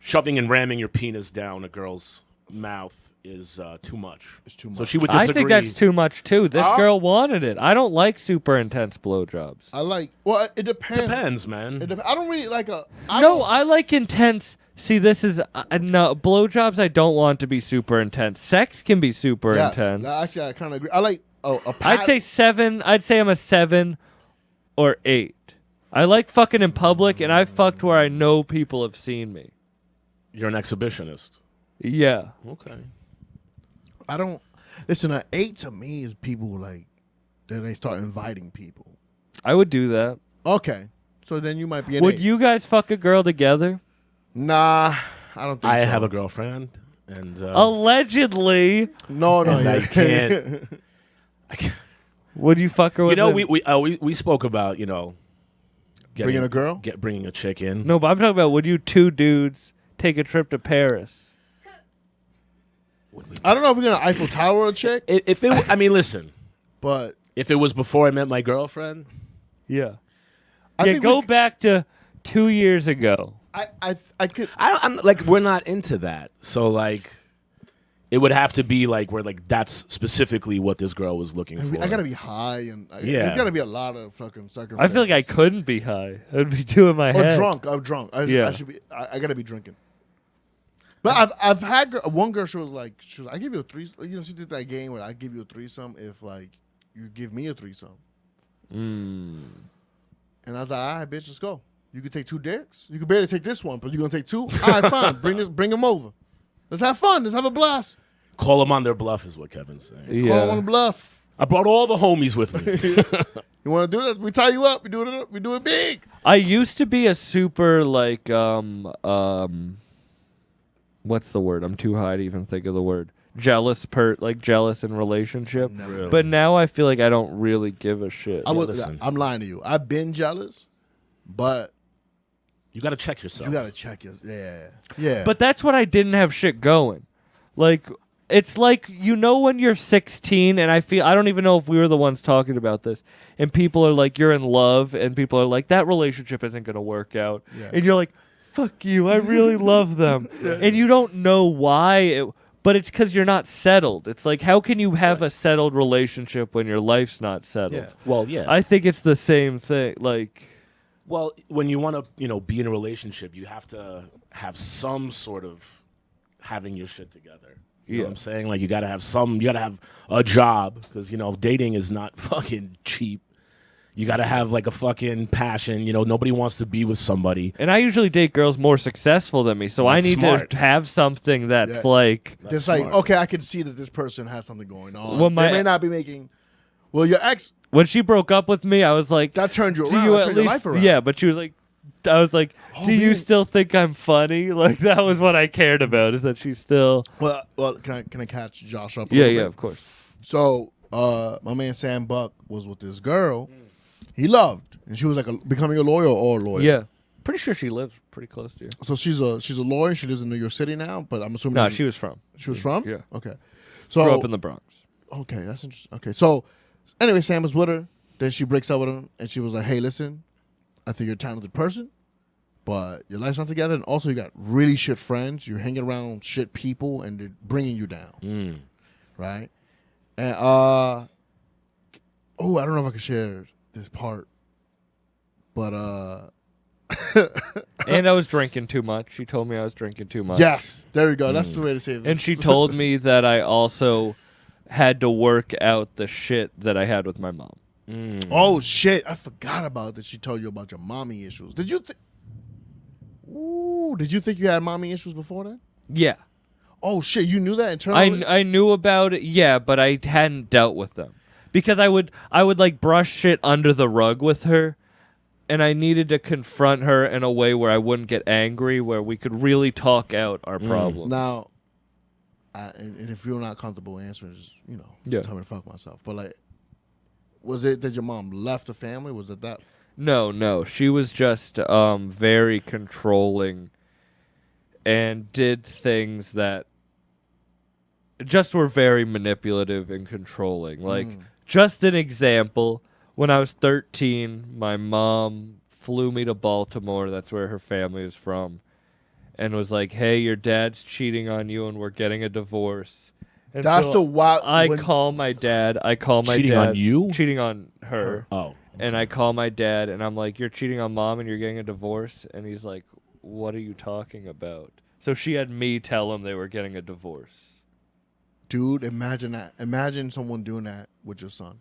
Speaker 3: shoving and ramming your penis down a girl's mouth is too much.
Speaker 2: It's too much.
Speaker 3: So she would
Speaker 4: I
Speaker 3: disagree.
Speaker 4: think that's too much too. This girl wanted it. I don't like super intense blowjobs.
Speaker 2: I like. Well, it depends.
Speaker 3: Depends, man.
Speaker 2: I don't really like a.
Speaker 4: I like intense. See, this is no blowjobs. I don't want to be super intense. Sex can be super intense.
Speaker 2: Actually, I kind of agree. I like
Speaker 4: I'd say 7. I'd say I'm a 7 or 8. I like fucking in public, and I've fucked where I know people have seen me.
Speaker 3: You're an exhibitionist.
Speaker 4: Yeah.
Speaker 3: Okay.
Speaker 2: I don't listen. An 8 to me is people like then they start inviting people.
Speaker 4: I would do that.
Speaker 2: Okay, so then you might be an
Speaker 4: Would
Speaker 2: 8.
Speaker 4: you guys fuck a girl together?
Speaker 2: Nah, I don't think
Speaker 3: I
Speaker 2: so.
Speaker 3: have a girlfriend, and
Speaker 4: Allegedly.
Speaker 2: No,
Speaker 3: and I
Speaker 2: yeah.
Speaker 3: can't.
Speaker 4: Would you fuck her with?
Speaker 3: You know,
Speaker 4: a-
Speaker 3: we spoke about
Speaker 2: Bringing a girl?
Speaker 3: bringing a chick in.
Speaker 4: No, but I'm talking about would you two dudes take a trip to Paris?
Speaker 2: I don't know if we're gonna Eiffel Tower a chick,
Speaker 3: If it, I mean, listen.
Speaker 2: but
Speaker 3: If it was before I met my girlfriend,
Speaker 4: Yeah.
Speaker 2: I
Speaker 4: Yeah,
Speaker 2: think
Speaker 4: go back to 2 years ago.
Speaker 2: I could.
Speaker 3: I'm like we're not into that. So like, it would have to be like where like that's specifically what this girl was looking for.
Speaker 2: I gotta be high and
Speaker 3: Yeah.
Speaker 2: there's gotta be a lot of fucking sacrifice.
Speaker 4: I feel like I couldn't be high. I'd be doing my
Speaker 2: or
Speaker 4: head.
Speaker 2: drunk. I'm drunk. I
Speaker 4: Yeah.
Speaker 2: should be. I gotta be drinking. But I've had one girl. She was like, I give you a threesome. You know, she did that game where I give you a threesome if like you give me a threesome. And I was like, all right, bitch, let's go. You can take 2 dicks. You can barely take this one, but you're gonna take 2. All right, fine. Bring them over. Let's have fun. Let's have a blast.
Speaker 3: Call them on their bluff is what Kevin's saying.
Speaker 2: Call on the bluff.
Speaker 3: I brought all the homies with me.
Speaker 2: You want to do this? We tie you up. We do it. We do it big.
Speaker 4: I used to be a super like what's the word? I'm too high to even think of the word. Jealous in relationship.
Speaker 2: Never.
Speaker 4: But now I feel like I don't really give a shit.
Speaker 3: listen.
Speaker 2: I'm lying to you. I've been jealous, but
Speaker 3: You got to check yourself.
Speaker 2: you gotta check your. Yeah.
Speaker 4: But that's when I didn't have shit going. Like it's like when you're 16 and I don't even know if we were the ones talking about this and people are like you're in love and people are like that relationship isn't going to work out.
Speaker 2: Yeah.
Speaker 4: And you're like fuck you, I really love them. And you don't know why but it's cuz you're not settled. It's like how can you have a settled relationship when your life's not settled?
Speaker 2: Yeah.
Speaker 3: Well, yeah.
Speaker 4: I think it's the same thing like
Speaker 3: Well, when you want to, be in a relationship, you have to have some sort of having your shit together. You know what I'm saying? Like you got to have a job because, dating is not fucking cheap. You got to have like a fucking passion. Nobody wants to be with somebody.
Speaker 4: and I usually date girls more successful than me, so
Speaker 3: That's
Speaker 4: I need
Speaker 3: smart.
Speaker 4: to have something that's
Speaker 2: Yeah.
Speaker 4: like
Speaker 2: It's like,
Speaker 3: smart.
Speaker 2: okay, I can see that this person has something going on.
Speaker 4: Well,
Speaker 2: They may not be making. Well, your ex,
Speaker 4: when she broke up with me, I was like,
Speaker 2: that turned you
Speaker 4: do
Speaker 2: around.
Speaker 4: you
Speaker 2: That
Speaker 4: at
Speaker 2: turned your
Speaker 4: least,
Speaker 2: life around.
Speaker 4: yeah, but she was like, I was like, do you
Speaker 2: man.
Speaker 4: still think I'm funny? Like that was what I cared about is that she's still.
Speaker 2: Well, can I catch Josh up? A
Speaker 4: Yeah,
Speaker 2: little
Speaker 4: yeah,
Speaker 2: bit?
Speaker 4: of course.
Speaker 2: So, my man Sam Buck was with this girl. He loved, and she was like becoming a lawyer or a lawyer.
Speaker 4: Yeah, pretty sure she lives pretty close to you.
Speaker 2: So she's a lawyer. She lives in New York City now, but I'm assuming
Speaker 4: No, she was from.
Speaker 2: she was from.
Speaker 4: Yeah.
Speaker 2: Okay. So
Speaker 4: Grew up in the Bronx.
Speaker 2: okay, that's interesting. Okay, so anyway, Sam was with her. Then she breaks up with him, and she was like, "Hey, listen, I think you're a talented person, but your life's not together, and also you got really shit friends. You're hanging around shit people, and they're bringing you down, right?" And I don't know if I can share this part, but
Speaker 4: And I was drinking too much. She told me I was drinking too much.
Speaker 2: yes, there we go. That's the way to say this.
Speaker 4: And she told me that I also had to work out the shit that I had with my mom.
Speaker 2: Oh shit! I forgot about that. She told you about your mommy issues. Did you? Did you think you had mommy issues before that?
Speaker 4: Yeah.
Speaker 2: Oh shit! You knew that internally.
Speaker 4: I knew about it, yeah, but I hadn't dealt with them because I would like brush shit under the rug with her, and I needed to confront her in a way where I wouldn't get angry, where we could really talk out our problems.
Speaker 2: Now, and if you're not comfortable answering, just, tell me to fuck myself. But like, was it that your mom left the family? Was it that?
Speaker 4: No, she was just very controlling and did things that just were very manipulative and controlling. Like, just an example, when I was 13, my mom flew me to Baltimore, that's where her family is from, and was like, hey, your dad's cheating on you and we're getting a divorce. And
Speaker 2: That's
Speaker 4: so
Speaker 2: the wild.
Speaker 4: I call my dad.
Speaker 3: Cheating on you?
Speaker 4: Cheating on her.
Speaker 3: Oh.
Speaker 4: And I call my dad, and I'm like, you're cheating on mom and you're getting a divorce? And he's like, what are you talking about? So she had me tell him they were getting a divorce.
Speaker 2: Dude, imagine that. Imagine someone doing that with your son.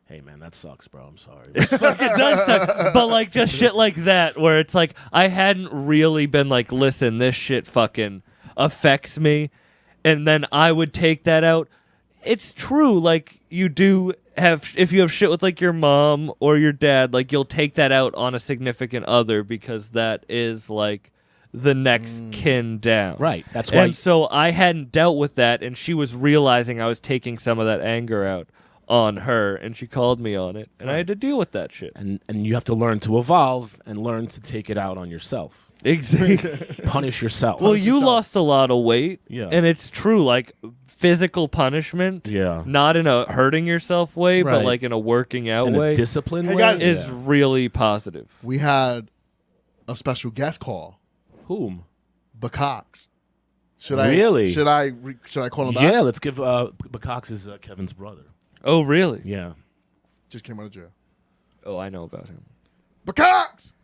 Speaker 3: Hey, man, that sucks, bro. I'm sorry.
Speaker 4: It does suck. But, like, just shit like that, where it's like, I hadn't really been like, listen, this shit fucking affects me. And then I would take that out. It's true, like, you do have, if you have shit with, like, your mom or your dad, like, you'll take that out on a significant other because that is, like, the next kin down.
Speaker 3: Right. That's why.
Speaker 4: And so I hadn't dealt with that, and she was realizing I was taking some of that anger out on her, and she called me on it, and I had to deal with that shit.
Speaker 3: And you have to learn to evolve and learn to take it out on yourself.
Speaker 4: Exactly.
Speaker 3: Punish yourself.
Speaker 4: Well, you lost a lot of weight,
Speaker 3: Yeah.
Speaker 4: and it's true, like, physical punishment,
Speaker 3: Yeah.
Speaker 4: not in a hurting yourself way, but
Speaker 3: Right.
Speaker 4: like in a working out
Speaker 3: in
Speaker 4: way,
Speaker 3: a disciplined
Speaker 2: Hey,
Speaker 3: way.
Speaker 2: guys.
Speaker 4: is really positive.
Speaker 2: We had a special guest call,
Speaker 3: Whom?
Speaker 2: Bacox. Should
Speaker 3: Really?
Speaker 2: Should I call him back?
Speaker 3: Yeah, let's give Bacox is Kevin's brother.
Speaker 4: Oh, really?
Speaker 3: Yeah.
Speaker 2: Just came out of jail.
Speaker 4: Oh, I know about him.
Speaker 2: Bacox.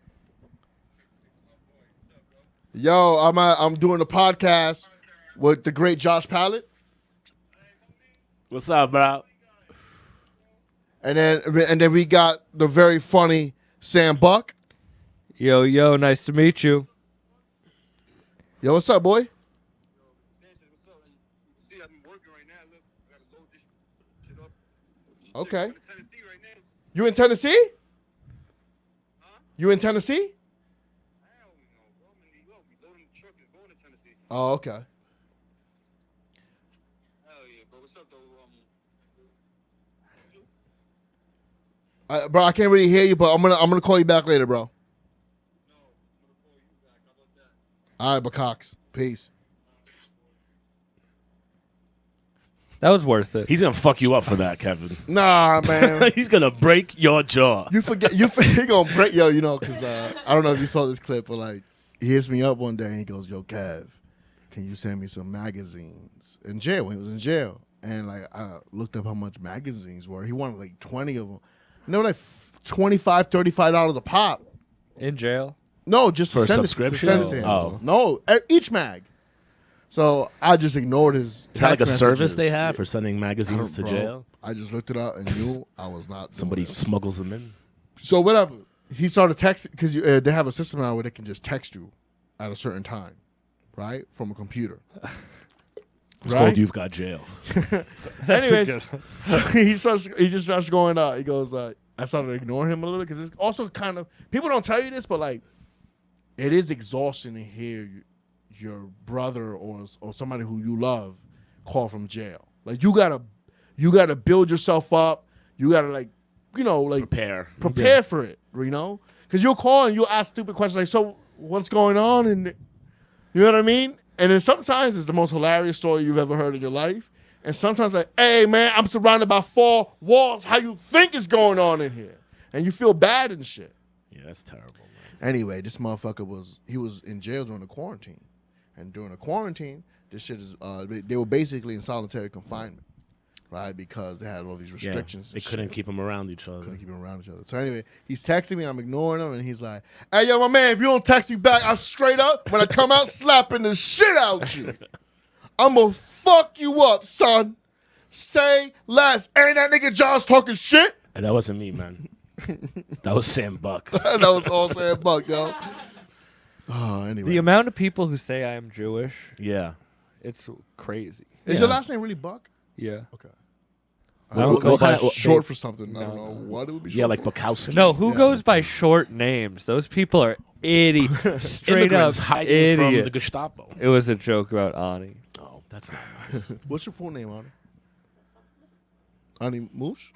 Speaker 2: Yo, I'm doing a podcast with the great Josh Pallet,
Speaker 3: What's up, bro?
Speaker 2: and then we got the very funny Sam Buck.
Speaker 4: Yo, nice to meet you.
Speaker 2: Yo, what's up, boy?
Speaker 1: Sanchez, what's up? You see, I've been working right now. Look, I gotta load this shit up.
Speaker 2: Okay.
Speaker 1: I'm in Tennessee right now.
Speaker 2: You in Tennessee? You in Tennessee?
Speaker 1: Hell no, bro. I'm in New York. We loading the truck. It's going to Tennessee.
Speaker 2: Oh, okay.
Speaker 1: Hell yeah, bro. What's up, though?
Speaker 2: Bro, I can't really hear you, but I'm gonna call you back later, bro.
Speaker 1: No, I'm gonna call you back. How about that?
Speaker 2: All right, Bacox. Peace.
Speaker 4: That was worth it.
Speaker 3: He's gonna fuck you up for that, Kevin.
Speaker 2: Nah, man.
Speaker 3: He's gonna break your jaw.
Speaker 2: You he gonna break, yo, because I don't know if you saw this clip, but like, he hits me up one day and he goes, yo, Kev, can you send me some magazines? In jail, when he was in jail. And like, I looked up how much magazines were. He wanted like 20 of them. And they were like $25, $35 a pop.
Speaker 4: In jail?
Speaker 2: No, just
Speaker 3: For
Speaker 2: to
Speaker 3: a
Speaker 2: send
Speaker 3: subscription?
Speaker 2: It to him.
Speaker 3: Oh.
Speaker 2: No, each mag. So I just ignored his
Speaker 3: Is that like a
Speaker 2: text
Speaker 3: service
Speaker 2: messages.
Speaker 3: they have for sending magazines to
Speaker 2: Bro,
Speaker 3: jail?
Speaker 2: I just looked it up and knew I was not doing
Speaker 3: Somebody
Speaker 2: it.
Speaker 3: smuggles them in.
Speaker 2: So whatever. He started texting because they have a system now where they can just text you at a certain time, right, from a computer.
Speaker 3: It's
Speaker 2: Right?
Speaker 3: called You've Got Jail.
Speaker 2: Anyways, so he just starts going. He goes. I started to ignore him a little bit because it's also kind of, people don't tell you this, but like, it is exhausting to hear your brother or somebody who you love call from jail. Like you gotta build yourself up. You gotta like
Speaker 3: Prepare.
Speaker 2: for it, because you'll call and you'll ask stupid questions like, so what's going on? And you know what I mean? And then sometimes it's the most hilarious story you've ever heard in your life. And sometimes like, hey man, I'm surrounded by 4 walls. How you think is going on in here? And you feel bad and shit.
Speaker 3: Yeah, that's terrible, man.
Speaker 2: Anyway, this motherfucker was in jail during the quarantine. And during the quarantine, this shit is they were basically in solitary confinement. Right? Because they had all these restrictions.
Speaker 3: They couldn't keep them around each other.
Speaker 2: Couldn't keep them around each other. So anyway, he's texting me, I'm ignoring him, and he's like, hey, yo, my man, if you don't text me back, I'm straight up, when I come out, slapping the shit out you. I'm going to fuck you up, son. Say less. Ain't that nigga Josh talking shit?
Speaker 3: And that wasn't me, man. That was Sam Buck.
Speaker 2: That was all Sam Buck, yo. Oh, anyway.
Speaker 4: The amount of people who say I am Jewish,
Speaker 3: Yeah.
Speaker 4: it's crazy.
Speaker 2: Is your last name really Buck?
Speaker 4: Yeah.
Speaker 2: Okay. I
Speaker 3: Well,
Speaker 2: know it was
Speaker 3: what
Speaker 2: like
Speaker 3: kind of-
Speaker 2: short for something. I
Speaker 4: No,
Speaker 2: don't know
Speaker 4: no.
Speaker 2: what it would be short
Speaker 3: Yeah, like
Speaker 2: for.
Speaker 3: Bukowski.
Speaker 4: No, who
Speaker 2: Yeah.
Speaker 4: goes by short names? Those people are idiots. Straight up
Speaker 3: Immigrants hiding from the
Speaker 4: idiot.
Speaker 3: Gestapo.
Speaker 4: It was a joke about Ani.
Speaker 3: Oh, that's not nice.
Speaker 2: What's your full name, Ani? Ani Moosh?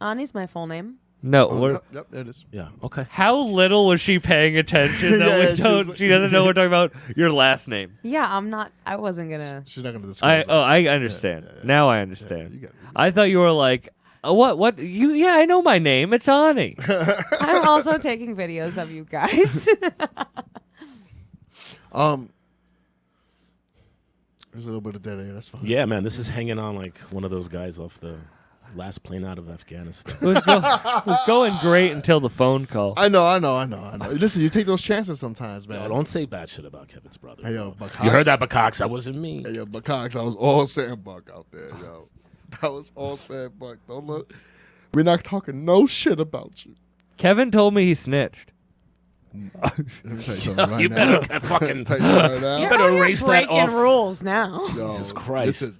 Speaker 5: Ani's my full name.
Speaker 4: No,
Speaker 2: Oh,
Speaker 4: we're,
Speaker 2: yep, there it is.
Speaker 3: Yeah, okay.
Speaker 4: how little was she paying attention that
Speaker 2: Yeah,
Speaker 4: we
Speaker 2: she
Speaker 4: don't?
Speaker 2: was-
Speaker 4: She doesn't know we're talking about your last name.
Speaker 5: Yeah, I'm not. I wasn't gonna.
Speaker 2: She's not going to disclose
Speaker 4: I understand.
Speaker 2: yeah.
Speaker 4: Now I
Speaker 2: Yeah,
Speaker 4: understand.
Speaker 2: you got it.
Speaker 4: I thought you were like, what? You? Yeah, I know my name. It's Ani.
Speaker 5: I'm also taking videos of you guys.
Speaker 2: There's a little bit of dead air. That's fine.
Speaker 3: Yeah, man, this is hanging on like one of those guys off the last plane out of Afghanistan.
Speaker 4: It was going great until the phone call.
Speaker 2: I know. Listen, you take those chances sometimes, man.
Speaker 3: No, don't say bad shit about Kevin's brother.
Speaker 2: Hey, yo,
Speaker 3: yo.
Speaker 2: Buck
Speaker 3: You heard that, Bucox? That wasn't me.
Speaker 2: Hey, yo, but Cox, I was all Sam Buck out there, yo. That was all Sam Buck. Don't look. We're not talking no shit about you.
Speaker 4: Kevin told me he snitched.
Speaker 2: Let me tell you something right
Speaker 3: You
Speaker 2: now.
Speaker 3: better fucking.
Speaker 2: Tell you something right now.
Speaker 5: You're
Speaker 3: better
Speaker 5: out here
Speaker 3: erase that
Speaker 5: breaking
Speaker 3: off.
Speaker 5: rules now.
Speaker 2: Yo,
Speaker 3: Jesus Christ.
Speaker 2: listen,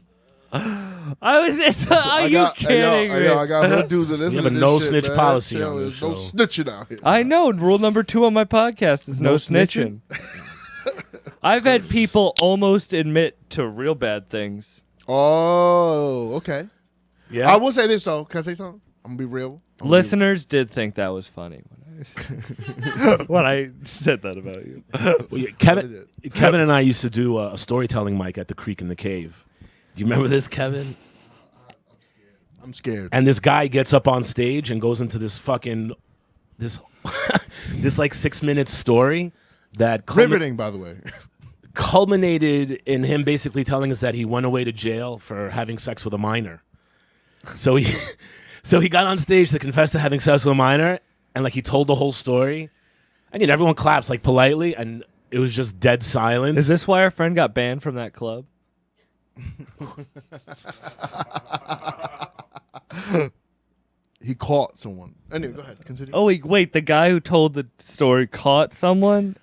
Speaker 4: Are you kidding me?
Speaker 2: I got her dudes and this.
Speaker 3: We have a no snitch policy on this
Speaker 2: There's no
Speaker 3: show.
Speaker 2: snitching out here.
Speaker 4: I know. Rule number 2 on my podcast is no
Speaker 2: No
Speaker 4: snitching. I've had people almost admit to real bad things.
Speaker 2: Oh, okay.
Speaker 3: Yeah.
Speaker 2: I will say this though. Can I say something? I'm gonna be real.
Speaker 4: Listeners did think that was funny when I said that about you.
Speaker 3: Well, yeah, Kevin and I used to do a storytelling mic at the Creek in the Cave. Do you remember this, Kevin?
Speaker 2: I'm scared.
Speaker 3: And this guy gets up on stage and goes into this fucking this like 6-minute story that
Speaker 2: Riveting, by the way.
Speaker 3: culminated in him basically telling us that he went away to jail for having sex with a minor. So he got on stage to confess to having sex with a minor, and like he told the whole story, and everyone claps like politely, and it was just dead silence.
Speaker 4: Is this why our friend got banned from that club?
Speaker 2: He caught someone. Anyway, go ahead. Continue.
Speaker 4: Oh, wait, the guy who told the story caught someone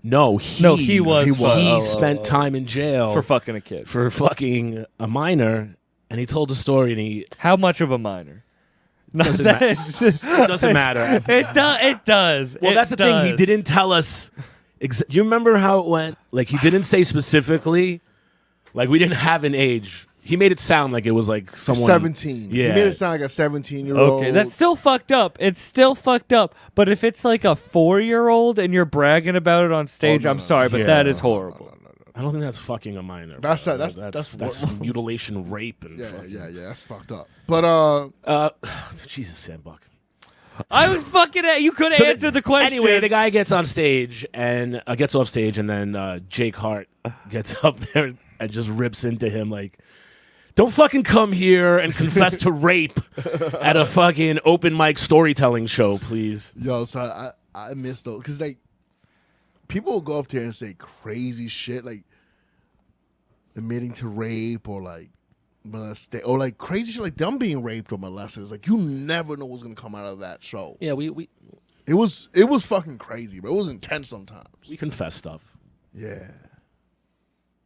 Speaker 3: No,
Speaker 4: he was.
Speaker 3: He spent time in jail
Speaker 4: for fucking a kid.
Speaker 3: for fucking a minor, and he told the story, and he
Speaker 4: How much of a minor?
Speaker 3: doesn't matter. It doesn't matter.
Speaker 4: It does.
Speaker 3: Well, that's the thing. He didn't tell us. Do you remember how it went? Like, he didn't say specifically. Like, we didn't have an age. He made it sound like it was like someone
Speaker 2: 17.
Speaker 3: Yeah.
Speaker 2: He made it sound like a 17-year-old.
Speaker 4: Okay, that's still fucked up. It's still fucked up. But if it's like a 4-year-old and you're bragging about it on stage,
Speaker 2: no,
Speaker 4: I'm
Speaker 2: no,
Speaker 4: sorry, but
Speaker 3: yeah.
Speaker 4: that is horrible.
Speaker 3: I don't think that's fucking a minor.
Speaker 2: That's
Speaker 3: bro.
Speaker 2: that's
Speaker 3: mutilation, rape, and
Speaker 2: Yeah,
Speaker 3: fucking,
Speaker 2: yeah. That's fucked up. But
Speaker 3: Jesus, Sam Buck.
Speaker 4: I was fucking at you. Could have answered the question.
Speaker 3: Anyway, the guy gets on stage and gets off stage, and then Jake Hart gets up there and just rips into him like, "Don't fucking come here and confess to rape at a fucking open mic storytelling show, please."
Speaker 2: yo, so I miss those because like people will go up there and say crazy shit like admitting to rape or like molested or like crazy shit like them being raped or molested. It's like you never know what's gonna come out of that show.
Speaker 3: Yeah, we
Speaker 2: It was fucking crazy, bro. It was intense sometimes.
Speaker 3: confess stuff.
Speaker 2: Yeah.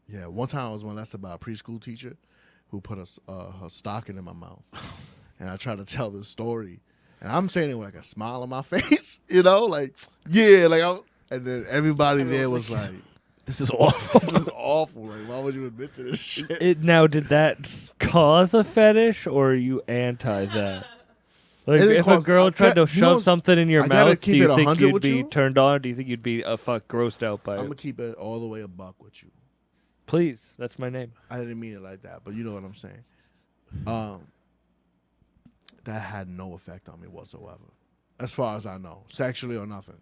Speaker 2: Yeah. One time I was molested by a preschool teacher who put her stocking in my mouth. And I tried to tell this story. And I'm saying it with like a smile on my face, like, yeah, like, and then everybody there was like,
Speaker 3: This is awful.
Speaker 2: this is awful. Like, why would you admit to this shit?
Speaker 4: Now, did that cause a fetish, or are you anti that? Like,
Speaker 2: It didn't
Speaker 4: if a
Speaker 2: cause-
Speaker 4: girl tried to
Speaker 2: you know
Speaker 4: shove
Speaker 2: what's-
Speaker 4: something in your
Speaker 2: I gotta
Speaker 4: mouth, do
Speaker 2: keep
Speaker 4: you
Speaker 2: it
Speaker 4: think
Speaker 2: 100
Speaker 4: you'd
Speaker 2: with
Speaker 4: be
Speaker 2: you.
Speaker 4: turned on? Or do you think you'd be grossed out by
Speaker 2: I'm
Speaker 4: it?
Speaker 2: going to keep it all the way a buck with you.
Speaker 4: Please, that's my name.
Speaker 2: I didn't mean it like that, but you know what I'm saying. That had no effect on me whatsoever, as far as I know, sexually or nothing.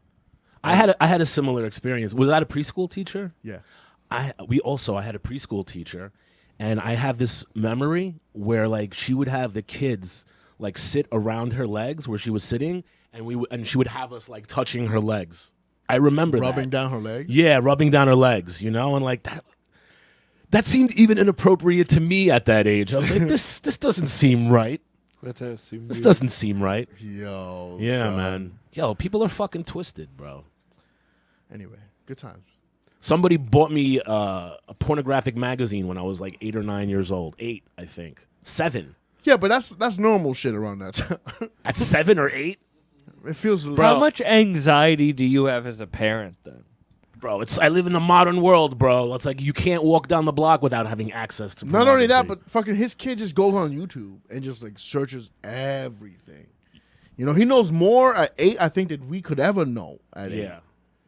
Speaker 3: I had a similar experience. Was that a preschool teacher?
Speaker 2: Yeah.
Speaker 3: I had a preschool teacher, and I have this memory where like she would have the kids like sit around her legs where she was sitting, and she would have us like touching her legs. I remember
Speaker 2: Rubbing
Speaker 3: that.
Speaker 2: down her legs.
Speaker 3: Yeah, rubbing down her legs, and like That seemed even inappropriate to me at that age. I was like, this doesn't seem right. This doesn't seem right.
Speaker 2: Yo.
Speaker 3: Yeah,
Speaker 2: son.
Speaker 3: man. Yo, people are fucking twisted, bro.
Speaker 2: Anyway, good times.
Speaker 3: Somebody bought me a pornographic magazine when I was like 8 or 9 years old. 8, I think. 7.
Speaker 2: Yeah, but that's normal shit around that time.
Speaker 3: At 7 or 8?
Speaker 2: It feels a
Speaker 4: How much anxiety do you have as a parent then?
Speaker 3: Bro, I live in the modern world, bro. It's like you can't walk down the block without having access to
Speaker 2: Not only that,
Speaker 3: pornography.
Speaker 2: but fucking his kid just goes on YouTube and just like searches everything. You know, he knows more at 8, I think, than we could ever know at 8.
Speaker 3: Yeah.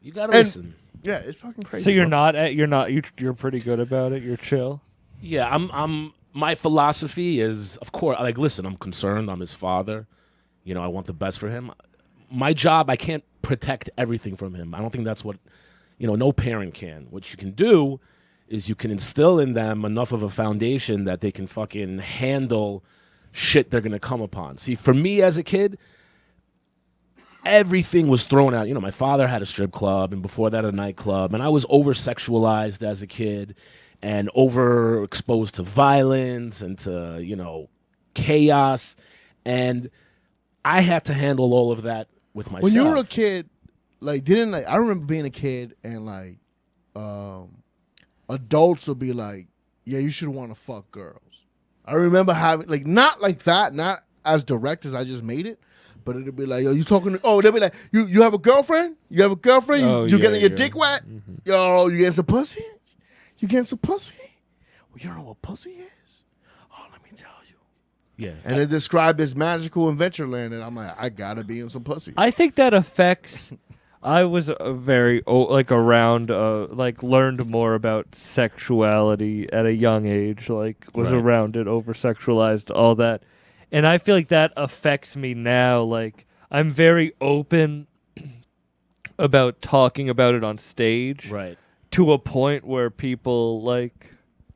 Speaker 3: You gotta
Speaker 2: And-
Speaker 3: listen.
Speaker 2: Yeah, it's fucking crazy.
Speaker 4: So you're
Speaker 2: bro.
Speaker 4: you're pretty good about it. You're chill.
Speaker 3: Yeah, I'm my philosophy is, of course, like, listen, I'm concerned. I'm his father. You know, I want the best for him. My job, I can't protect everything from him. I don't think that's what, no parent can. What you can do is you can instill in them enough of a foundation that they can fucking handle shit they're going to come upon. See, for me as a kid, everything was thrown out. My father had a strip club, and before that a nightclub, and I was over-sexualized as a kid and overexposed to violence and to, chaos, and I had to handle all of that with myself.
Speaker 2: When you were a kid, I remember being a kid and adults would be like, yeah, you should want to fuck girls. I remember having, not like that, not as direct as I just made it, but it'd be like, yo, you talking to, they'd be like, you have a girlfriend? You have a girlfriend? You getting your dick wet?
Speaker 4: Mm-hmm.
Speaker 2: Yo, you getting some pussy? You getting some pussy? Well, you don't know what pussy is? Oh, let me tell you.
Speaker 3: Yeah.
Speaker 2: And it described this magical adventure-land, and I'm like, I gotta be in some pussy.
Speaker 4: I think that affects. I was around, learned more about sexuality at a young age. Was
Speaker 3: Right.
Speaker 4: around it, over sexualized, all that, and I feel like that affects me now. Like, I'm very open about talking about it on stage,
Speaker 3: Right.
Speaker 4: to a point where people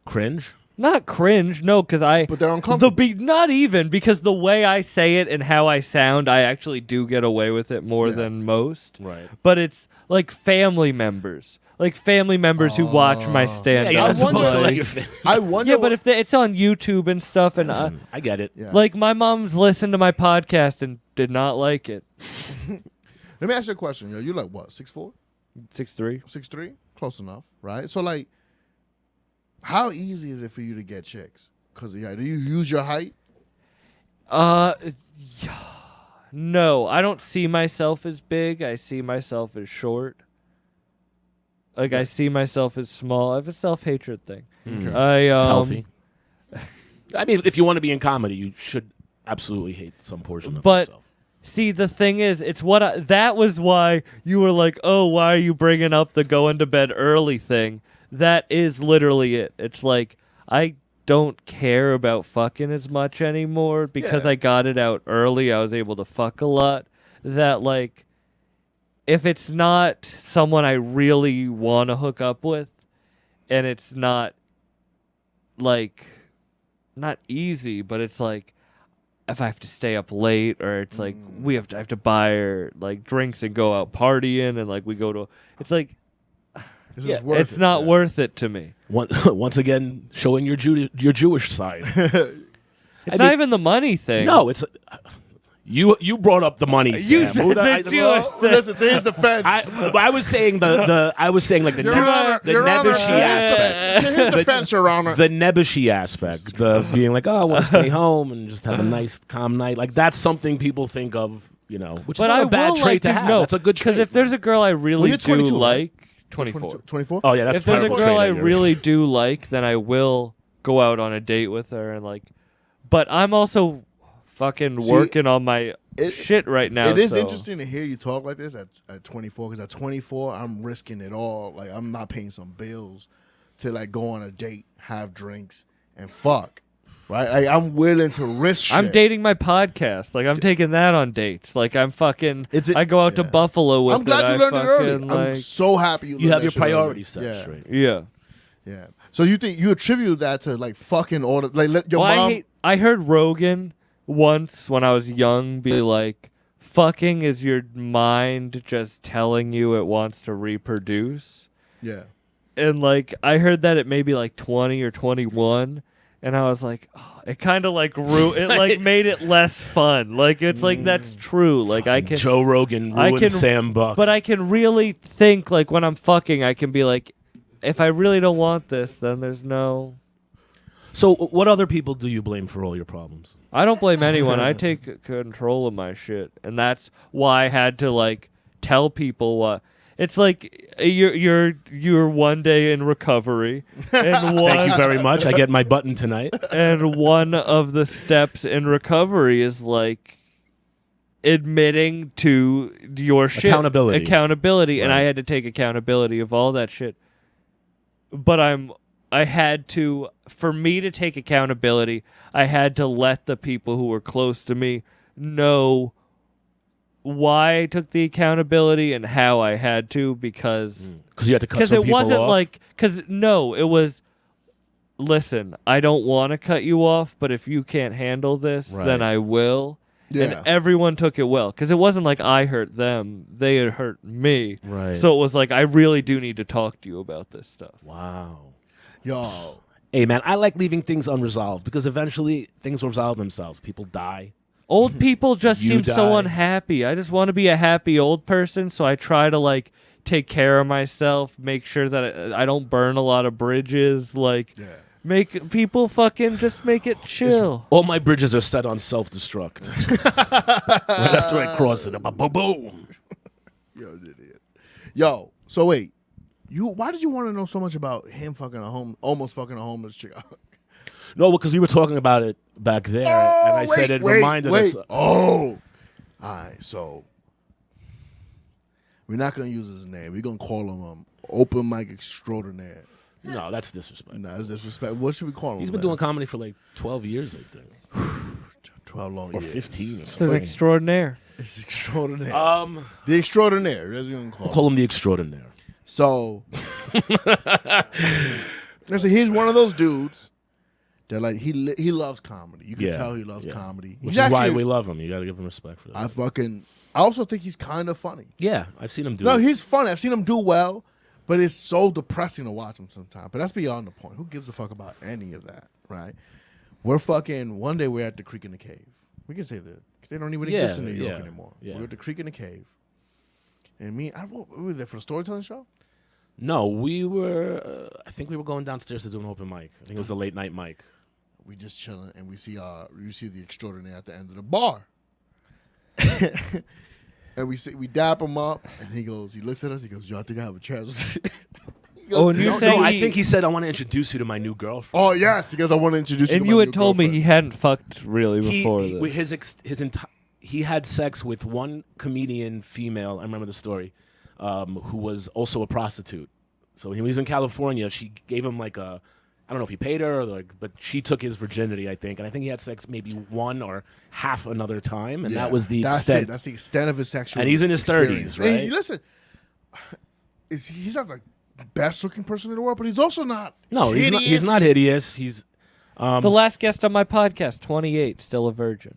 Speaker 3: Cringe?
Speaker 4: not cringe, no, because
Speaker 2: But they're uncomfortable.
Speaker 4: not even because the way I say it and how I sound, I actually do get away with it more
Speaker 2: Yeah.
Speaker 4: than most.
Speaker 3: Right.
Speaker 4: But it's like family members, who watch my stand up.
Speaker 3: Yeah, you're not supposed to
Speaker 2: wonder-
Speaker 3: let your family.
Speaker 2: I wonder.
Speaker 4: Yeah, but if it's on YouTube and stuff, and
Speaker 3: Listen, I get it.
Speaker 2: Yeah.
Speaker 4: my mom's listened to my podcast and did not like it.
Speaker 2: Let me ask you a question. Yo, you like what? 6'4"?
Speaker 4: 6'3".
Speaker 2: 6'3"? Close enough, right? So how easy is it for you to get chicks? Because do you use your height?
Speaker 4: No, I don't see myself as big. I see myself as short. I see myself as small. I have a self-hatred thing.
Speaker 2: Okay.
Speaker 3: It's healthy. I mean, if you want to be in comedy, you should absolutely hate some portion of
Speaker 4: But-
Speaker 3: yourself.
Speaker 4: See, the thing is, it's that was why you were like, oh, why are you bringing up the going to bed early thing? That is literally it. It's like, I don't care about fucking as much anymore because
Speaker 2: Yeah.
Speaker 4: I got it out early. I was able to fuck a lot. That, if it's not someone I really want to hook up with, and it's not, not easy, but it's if I have to stay up late, or it's I have to buy her drinks and go out partying, and we go to, it's
Speaker 2: This is worth
Speaker 4: it's
Speaker 2: it.
Speaker 4: not
Speaker 2: Yeah.
Speaker 4: worth it to me.
Speaker 3: Once again, showing your Jewish side.
Speaker 4: It's not even the money thing.
Speaker 3: No, it's you brought up the money.
Speaker 4: You
Speaker 3: Sam.
Speaker 4: said
Speaker 3: Who
Speaker 4: the Jewish
Speaker 2: Well, listen, to his defense.
Speaker 3: I was saying the
Speaker 2: Your Honor,
Speaker 3: the
Speaker 2: Your Honor,
Speaker 3: nebbishy aspect.
Speaker 2: to his defense, Your Honor.
Speaker 3: The nebbishy aspect, the being I want to stay home and just have a nice, calm night. That's something people think of, which
Speaker 4: But
Speaker 3: is not
Speaker 4: I
Speaker 3: a bad
Speaker 4: will
Speaker 3: trait to have.
Speaker 4: know,
Speaker 3: That's a good trait.
Speaker 4: because if there's a girl I really
Speaker 2: you're
Speaker 4: do
Speaker 2: 22, right?
Speaker 4: 24.
Speaker 2: 24?
Speaker 3: oh yeah, that's
Speaker 4: If there's a
Speaker 3: terrible
Speaker 4: girl
Speaker 3: trait
Speaker 4: I
Speaker 3: on your-
Speaker 4: really do like, then I will go out on a date with her and But I'm also fucking
Speaker 2: See,
Speaker 4: working on my shit right now.
Speaker 2: It is
Speaker 4: so-
Speaker 2: interesting to hear you talk like this at 24, because at 24, I'm risking it all. I'm not paying some bills to go on a date, have drinks, and fuck. Right? I'm willing to risk shit.
Speaker 4: I'm dating my podcast. I'm taking that on dates. I'm fucking. I go out to
Speaker 2: yeah.
Speaker 4: Buffalo with
Speaker 2: I'm glad
Speaker 4: it.
Speaker 2: you learned it early.
Speaker 4: fucking,
Speaker 2: I'm so happy you
Speaker 3: you
Speaker 2: learned
Speaker 3: have
Speaker 2: that
Speaker 3: your
Speaker 2: shit early.
Speaker 3: priorities set
Speaker 2: Yeah.
Speaker 3: straight.
Speaker 4: Yeah.
Speaker 2: Yeah. So you think you attribute that to fucking all the let your
Speaker 4: Well,
Speaker 2: mom.
Speaker 4: I heard Rogan once when I was young be like, "Fucking is your mind just telling you it wants to reproduce."
Speaker 2: Yeah.
Speaker 4: and like I heard that at maybe like 20 or 21, and I was like, oh, it kind of like it like made it less fun. Like it's like that's true. Like I can
Speaker 3: Joe Rogan ruined Sam Buck.
Speaker 4: but I can really think like when I'm fucking, I can be like, if I really don't want this, then there's no.
Speaker 3: So what other people do you blame for all your problems?
Speaker 4: I don't blame anyone. I take control of my shit, and that's why I had to like tell people what. It's like you're one day in recovery, and
Speaker 3: Thank you very much. I get my button tonight.
Speaker 4: And one of the steps in recovery is like admitting to your shit, accountability, and
Speaker 3: Right.
Speaker 4: I had to take accountability of all that shit. But I had to, for me to take accountability, I had to let the people who were close to me know why I took the accountability and how I had to, because
Speaker 3: you had to cut some
Speaker 4: it
Speaker 3: people
Speaker 4: wasn't
Speaker 3: off?
Speaker 4: like, it was, listen, I don't want to cut you off, but if you can't handle this, then
Speaker 3: Right.
Speaker 4: I will.
Speaker 2: Yeah.
Speaker 4: And everyone took it well, because it wasn't like I hurt them, they had hurt me.
Speaker 3: Right.
Speaker 4: So it was like, I really do need to talk to you about this stuff.
Speaker 3: Wow.
Speaker 2: Yo,
Speaker 3: Hey, man, I like leaving things unresolved because eventually things resolve themselves. People die.
Speaker 4: Old people just
Speaker 3: You
Speaker 4: seem so
Speaker 3: die.
Speaker 4: unhappy. I just want to be a happy old person, so I try to like take care of myself, make sure that I don't burn a lot of bridges, like
Speaker 2: yeah.
Speaker 4: make people fucking just make it chill.
Speaker 3: All my bridges are set on self-destruct. Right after I cross it, boom, boom.
Speaker 2: Yo, idiot. Yo, so wait, why did you want to know so much about him almost fucking a homeless chick?
Speaker 3: No, because we were talking about it back there, and I said it reminded us.
Speaker 2: Oh, all right. So we're not gonna use his name. We're gonna call him Open Mic Extraordinaire.
Speaker 3: No, that's disrespect.
Speaker 2: No, it's disrespect. What should we call him?
Speaker 3: He's been doing comedy for like 12 years, I think.
Speaker 2: 12 long
Speaker 3: Or
Speaker 2: years.
Speaker 3: 15 or
Speaker 4: It's an
Speaker 3: something.
Speaker 4: extraordinaire.
Speaker 2: It's extraordinaire.
Speaker 3: Um,
Speaker 2: The Extraordinaire. That's what we're gonna call him.
Speaker 3: call him the extraordinaire.
Speaker 2: So, listen, he's one of those dudes that like he loves comedy. You can
Speaker 3: Yeah,
Speaker 2: tell he loves
Speaker 3: yeah.
Speaker 2: comedy.
Speaker 3: Which
Speaker 2: He's
Speaker 3: is why
Speaker 2: actually-
Speaker 3: we love him. You got to give him respect for that.
Speaker 2: I also think he's kind of funny.
Speaker 3: Yeah, I've seen him do
Speaker 2: No,
Speaker 3: it.
Speaker 2: he's funny. I've seen him do well, but it's so depressing to watch him sometimes. But that's beyond the point. Who gives a fuck about any of that, right? One day we're at the Creek in the Cave. We can say that. They don't even exist in New York anymore.
Speaker 3: yeah.
Speaker 2: We're at the Creek in the Cave. And we were there for the storytelling show?
Speaker 3: No, we were. I think we were going downstairs to do an open mic. I think it was a late night mic.
Speaker 2: We just chilling, and we see the extraordinaire at the end of the bar. And we dap him up, and he looks at us, he goes, yo, I think I have a chance.
Speaker 4: Oh, and you say
Speaker 3: I think he said, I want to introduce you to my new girlfriend.
Speaker 2: Oh, yes, he goes, I want to introduce you
Speaker 4: and
Speaker 2: to
Speaker 4: you
Speaker 2: my
Speaker 4: had
Speaker 2: new
Speaker 4: told me
Speaker 2: girlfriend.
Speaker 4: he hadn't fucked really before this.
Speaker 3: He had sex with one comedian female, I remember the story, who was also a prostitute. So when he was in California, she gave him like I don't know if he paid her, but she took his virginity, I think. And I think he had sex maybe one or half another time. And
Speaker 2: Yeah,
Speaker 3: that was the
Speaker 2: that's
Speaker 3: extent.
Speaker 2: it. That's the extent of his sexual
Speaker 3: And he's in his
Speaker 2: experience.
Speaker 3: 30s, right?
Speaker 2: Hey, listen, he's not the best looking person in the world, but he's also not
Speaker 3: No,
Speaker 2: hideous.
Speaker 3: he's not hideous. He's
Speaker 4: The last guest on my podcast, 28, still a virgin.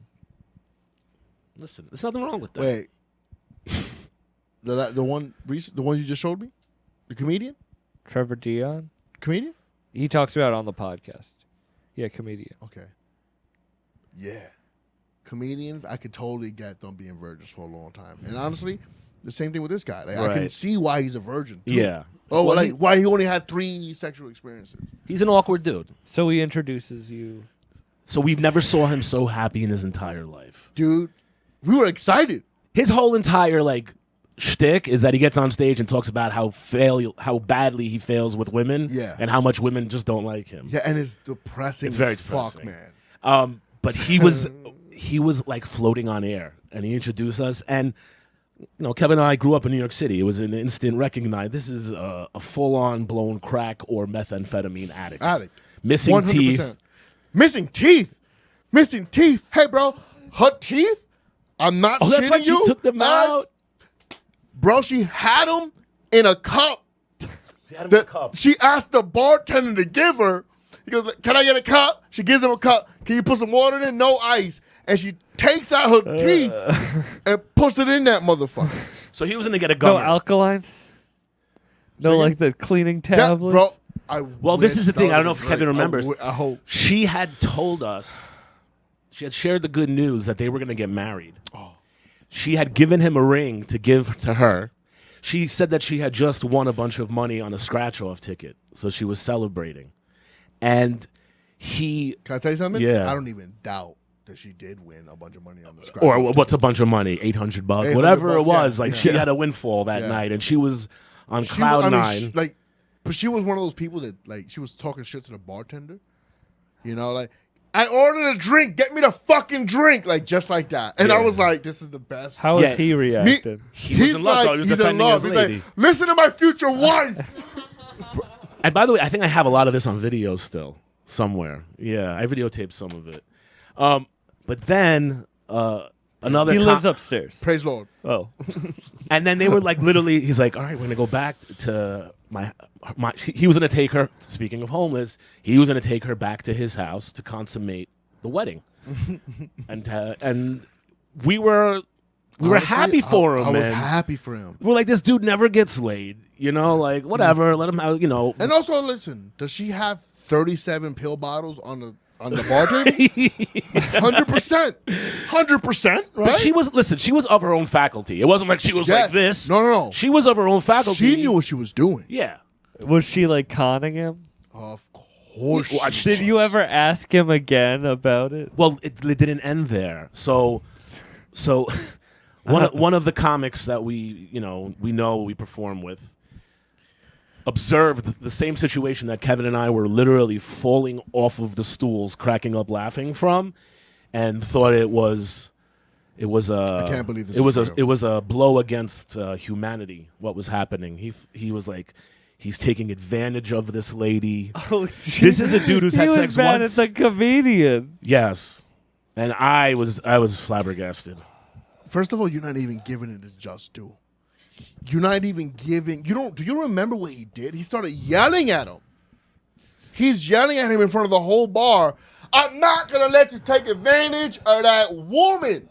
Speaker 3: listen. There's nothing wrong with that.
Speaker 2: Wait, the one you just showed me, the comedian,
Speaker 4: Trevor Dion.
Speaker 2: comedian.
Speaker 4: He talks about it on the podcast. Yeah, comedian.
Speaker 2: Okay. Yeah. Comedians, I could totally get them being virgins for a long time. And honestly, the same thing with this guy. Like, I can
Speaker 3: Right.
Speaker 2: see why he's a virgin, too.
Speaker 3: Yeah.
Speaker 2: Oh,
Speaker 3: Well,
Speaker 2: like why he only had 3 sexual experiences.
Speaker 3: He's an awkward dude.
Speaker 4: So he introduces you.
Speaker 3: So we never saw him so happy in his entire life.
Speaker 2: Dude, we were excited.
Speaker 3: His whole entire shtick is that he gets on stage and talks about how badly he fails with women,
Speaker 2: Yeah.
Speaker 3: and how much women just don't like him.
Speaker 2: Yeah, and it's depressing.
Speaker 3: It's very
Speaker 2: as fuck,
Speaker 3: depressing.
Speaker 2: man.
Speaker 3: But he was like floating on air, and he introduced us. And Kevin and I grew up in New York City. It was an instant recognize. This is a full-on blown crack or methamphetamine addict. Missing
Speaker 2: 100%.
Speaker 3: teeth.
Speaker 2: Missing teeth. Missing teeth. Hey, bro, her teeth? I'm not
Speaker 3: Oh,
Speaker 2: shitting
Speaker 3: that's right.
Speaker 2: you.
Speaker 3: She took them out.
Speaker 2: Bro, she had them in a cup.
Speaker 3: He had him in a cup.
Speaker 2: She asked the bartender to give her. He goes, can I get a cup? She gives him a cup. Can you put some water in it? No ice. And she takes out her teeth and puts it in that motherfucker.
Speaker 3: So he was going to get a
Speaker 4: No
Speaker 3: gummer.
Speaker 4: alkalines? No,
Speaker 2: Singing?
Speaker 4: like the cleaning
Speaker 2: Yeah,
Speaker 4: tablets.
Speaker 2: bro.
Speaker 3: Well, this is the thing. I don't know if
Speaker 2: Great.
Speaker 3: Kevin remembers.
Speaker 2: I hope.
Speaker 3: She had told us, she had shared the good news that they were going to get married.
Speaker 2: Oh.
Speaker 3: She had given him a ring to give to her. She said that she had just won a bunch of money on a scratch-off ticket, so she was celebrating. And he...
Speaker 2: Can I tell you something?
Speaker 3: Yeah.
Speaker 2: I don't even doubt that she did win a bunch of money on the scratch.
Speaker 3: Or what's a bunch of money? $800,
Speaker 2: $800,
Speaker 3: whatever it
Speaker 2: yeah.
Speaker 3: was. Like, she
Speaker 2: Yeah.
Speaker 3: had a windfall that
Speaker 2: Yeah.
Speaker 3: night, and she was on
Speaker 2: She
Speaker 3: cloud
Speaker 2: was- I mean,
Speaker 3: nine.
Speaker 2: but she was one of those people that, like, she was talking shit to the bartender. You know, like, I ordered a drink. Get me the fucking drink. Like, just like that. And I
Speaker 3: Yeah.
Speaker 2: was like, this is the best.
Speaker 4: How
Speaker 3: Yeah.
Speaker 4: has he reacted?
Speaker 3: He was in love, though. He was
Speaker 2: he's in
Speaker 3: defending
Speaker 2: love.
Speaker 3: his
Speaker 2: He's
Speaker 3: lady.
Speaker 2: like, listen to my future wife.
Speaker 3: And by the way, I think I have a lot of this on video still somewhere. Yeah, I videotaped some of it. But then another
Speaker 4: He lives upstairs.
Speaker 2: Praise Lord.
Speaker 4: Oh,
Speaker 3: and then they were like, literally, he's like, all right, we're gonna go back to my. He was gonna take her. Speaking of homeless, he was gonna take her back to his house to consummate the wedding, and we were
Speaker 2: Honestly,
Speaker 3: happy for him.
Speaker 2: I was
Speaker 3: man.
Speaker 2: happy for him.
Speaker 3: We're like, this dude never gets laid, you know, like whatever, let him out, you know.
Speaker 2: And also, listen, does she have 37 pill bottles on the bar table? 100%. 100%, right?
Speaker 3: But she was of her own faculty. It wasn't like she was like
Speaker 2: Yes.
Speaker 3: this.
Speaker 2: No.
Speaker 3: She was of her own faculty.
Speaker 2: She knew what she was doing.
Speaker 3: Yeah.
Speaker 4: was she like conning him?
Speaker 2: Of course.
Speaker 3: Well,
Speaker 2: she
Speaker 4: Did
Speaker 2: was.
Speaker 4: you ever ask him again about it?
Speaker 3: Well, it didn't end there. So one of the comics that we perform with observed the same situation that Kevin and I were literally falling off of the stools, cracking up laughing from, and thought it was
Speaker 2: I can't believe this
Speaker 3: it was
Speaker 2: is
Speaker 3: a
Speaker 2: real.
Speaker 3: it was a blow against humanity. What was happening? He was like, he's taking advantage of this lady.
Speaker 4: Oh,
Speaker 3: This is a dude who's
Speaker 4: he
Speaker 3: had
Speaker 4: was
Speaker 3: sex
Speaker 4: mad
Speaker 3: once.
Speaker 4: at the comedian.
Speaker 3: Yes, and I was flabbergasted.
Speaker 2: First of all, you're not even giving it its just due. You're not even giving. Do you remember what he did? He started yelling at him. He's yelling at him in front of the whole bar. I'm not gonna let you take advantage of that woman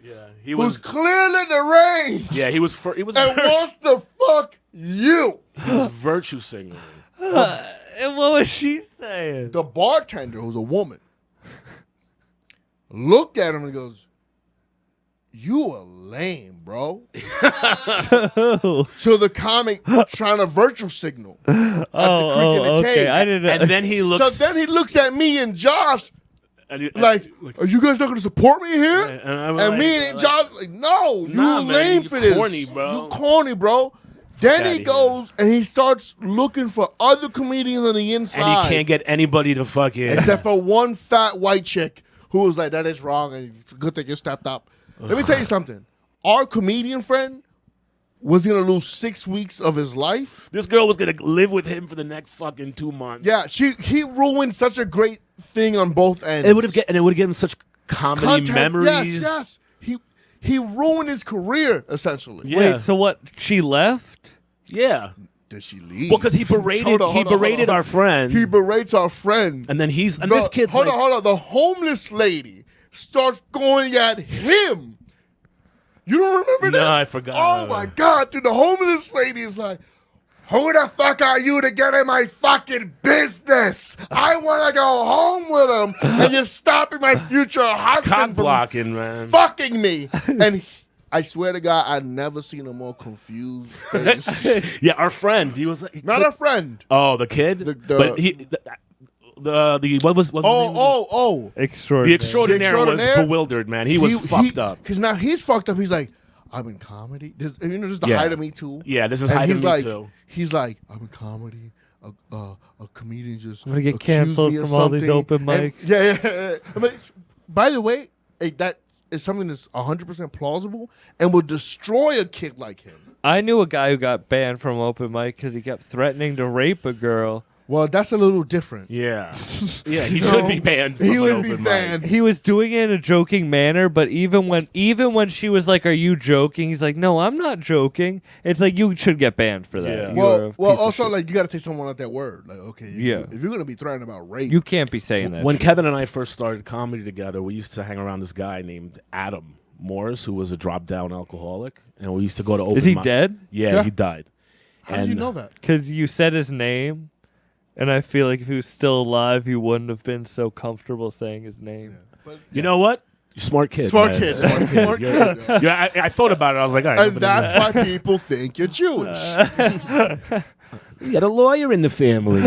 Speaker 3: Yeah, he
Speaker 2: who's clearly deranged
Speaker 3: Yeah, he was
Speaker 2: and wants to fuck you.
Speaker 3: virtue signaling.
Speaker 4: And what was she saying?
Speaker 2: The bartender, who's a woman, looked at him and goes, "You are lame, bro." So the comic trying to virtue signal at the creek in the
Speaker 4: okay.
Speaker 2: cave.
Speaker 4: I didn't.
Speaker 3: And then he
Speaker 2: So
Speaker 3: looks.
Speaker 2: then he looks at me and Josh
Speaker 3: and
Speaker 2: like, "Are you guys not going to support me here?"
Speaker 3: and I'm
Speaker 2: And
Speaker 3: like-
Speaker 2: me and Josh like, "No,
Speaker 3: Nah,
Speaker 2: you
Speaker 3: man,
Speaker 2: lame
Speaker 3: you
Speaker 2: for this.
Speaker 3: corny, bro.
Speaker 2: You corny, bro." Then
Speaker 3: outta
Speaker 2: he
Speaker 3: here.
Speaker 2: goes and he starts looking for other comedians on the inside.
Speaker 3: and he can't get anybody to fucking.
Speaker 2: except for one fat white chick who was like, "That is wrong, and good thing you stepped up." Let me tell you something. Our comedian friend was gonna lose 6 weeks of his life.
Speaker 3: This girl was gonna live with him for the next fucking 2 months.
Speaker 2: Yeah, he ruined such a great thing on both ends.
Speaker 3: it would have given him such comedy
Speaker 2: Content-
Speaker 3: memories.
Speaker 2: Yes. He ruined his career essentially.
Speaker 3: Yeah.
Speaker 4: Wait, so what? She left?
Speaker 3: Yeah.
Speaker 2: Did she leave?
Speaker 3: Well, because he berated
Speaker 2: Hold on.
Speaker 3: our friend,
Speaker 2: He berates our friend.
Speaker 3: and then this kid's
Speaker 2: hold
Speaker 3: like,
Speaker 2: on. The homeless lady starts going at him. You don't remember this?
Speaker 3: No, I forgot.
Speaker 2: Oh my God, dude! The homeless lady is like, "Who the fuck are you to get in my fucking business? I want to go home with him, and you're stopping my future
Speaker 3: cock
Speaker 2: husband from
Speaker 3: blocking, man.
Speaker 2: fucking me." And I swear to God, I've never seen a more confused face.
Speaker 3: Yeah, our friend. He was like,
Speaker 2: Not a friend.
Speaker 3: Oh, the kid. But he. The what was his name?
Speaker 2: Oh.
Speaker 4: Extraordinary.
Speaker 3: The extraordinaire was
Speaker 2: extraordinaire?
Speaker 3: bewildered, man. He was fucked up.
Speaker 2: Because now he's fucked up. He's like, "I'm in comedy." This is the
Speaker 3: Yeah.
Speaker 2: height of Me Too.
Speaker 3: Yeah, this is
Speaker 2: And
Speaker 3: height of
Speaker 2: he's
Speaker 3: Me
Speaker 2: like,
Speaker 3: Too.
Speaker 2: He's like, "I'm in comedy. A comedian just
Speaker 4: I'm gonna get
Speaker 2: accused
Speaker 4: canceled
Speaker 2: me of
Speaker 4: from all these
Speaker 2: something."
Speaker 4: open
Speaker 2: And-
Speaker 4: mics.
Speaker 2: Yeah. But, by the way, that is something that's 100% plausible and would destroy a kid like him.
Speaker 4: I knew a guy who got banned from open mic because he kept threatening to rape a girl.
Speaker 2: Well, that's a little different.
Speaker 3: Yeah, yeah. He
Speaker 2: No,
Speaker 3: should be banned. From
Speaker 2: he
Speaker 3: an
Speaker 2: would
Speaker 3: open
Speaker 2: be
Speaker 3: mic.
Speaker 2: banned.
Speaker 4: He was doing it in a joking manner, but even when she was like, "Are you joking?" He's like, "No, I'm not joking." It's like you should get banned for that.
Speaker 3: Yeah.
Speaker 4: You are a
Speaker 2: Well,
Speaker 4: piece of
Speaker 2: also
Speaker 4: shit.
Speaker 2: like you got to take someone at that word. Like, okay,
Speaker 4: Yeah.
Speaker 2: if you're gonna be threatened about rape,
Speaker 4: you can't be saying that.
Speaker 3: When
Speaker 4: shit.
Speaker 3: Kevin and I first started comedy together, we used to hang around this guy named Adam Morris, who was a drop-down alcoholic, and we used to go to open.
Speaker 4: Is he
Speaker 3: mic-
Speaker 4: dead?
Speaker 3: Yeah,
Speaker 2: Yeah.
Speaker 3: he died.
Speaker 2: How did you know that?
Speaker 4: Because you said his name, and I feel like if he was still alive, you wouldn't have been so comfortable saying his name.
Speaker 2: But,
Speaker 3: You know what? You're a smart kid.
Speaker 2: Smart
Speaker 3: man.
Speaker 2: kid, smart kid. Yeah.
Speaker 3: Yeah, I thought about it. I was like, all right.
Speaker 2: And that's why people think you're Jewish.
Speaker 3: You got a lawyer in the family.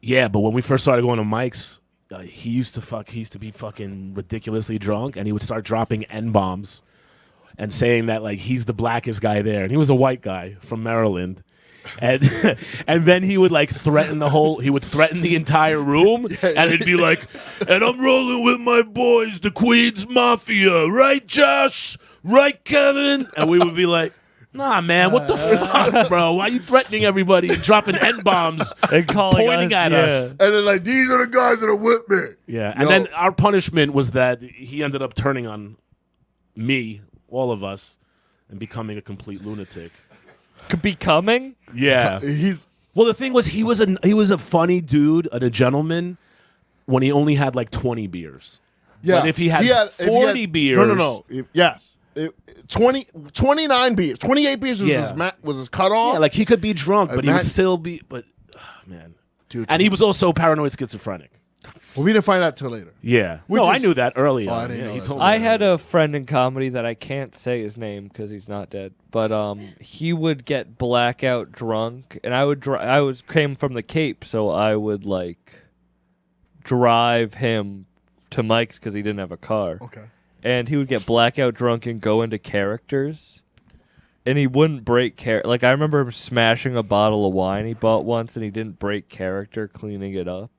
Speaker 3: Yeah, but when we first started going to Mike's, he used to be fucking ridiculously drunk, and he would start dropping N-bombs and saying that like he's the blackest guy there, and he was a white guy from Maryland. And and then he would like threaten the entire room, and it'd be like, and I'm rolling with my boys, the Queens Mafia, right, Josh? Right, Kevin? And we would be like, nah, man, what the fuck, bro? Why are you threatening everybody and dropping N-bombs
Speaker 4: And
Speaker 3: pointing at us?
Speaker 2: And they're like, these are the guys that are with me.
Speaker 3: Yeah, and then our punishment was that he ended up turning on me, all of us, and becoming a complete lunatic.
Speaker 4: Becoming?
Speaker 3: Yeah. Well, the thing was, he was a funny dude and a gentleman when he only had like 20 beers.
Speaker 2: Yeah.
Speaker 3: But if he had 40 beers,
Speaker 2: no. Yes. 29 beers. 28 beers was his cutoff.
Speaker 3: yeah, like he could be drunk, but he would still be. But man,
Speaker 2: Dude,
Speaker 3: and he was also paranoid schizophrenic.
Speaker 2: Well, we didn't find out till later.
Speaker 3: Yeah. I knew that early on.
Speaker 2: I didn't know
Speaker 3: he
Speaker 2: that.
Speaker 3: told me.
Speaker 4: I had a friend in comedy that I can't say his name because he's not dead, but he would get blackout drunk, and I came from the Cape, so I would like drive him to Mike's because he didn't have a car.
Speaker 2: Okay.
Speaker 4: And he would get blackout drunk and go into characters, and he wouldn't break like I remember him smashing a bottle of wine he bought once, and he didn't break character cleaning it up.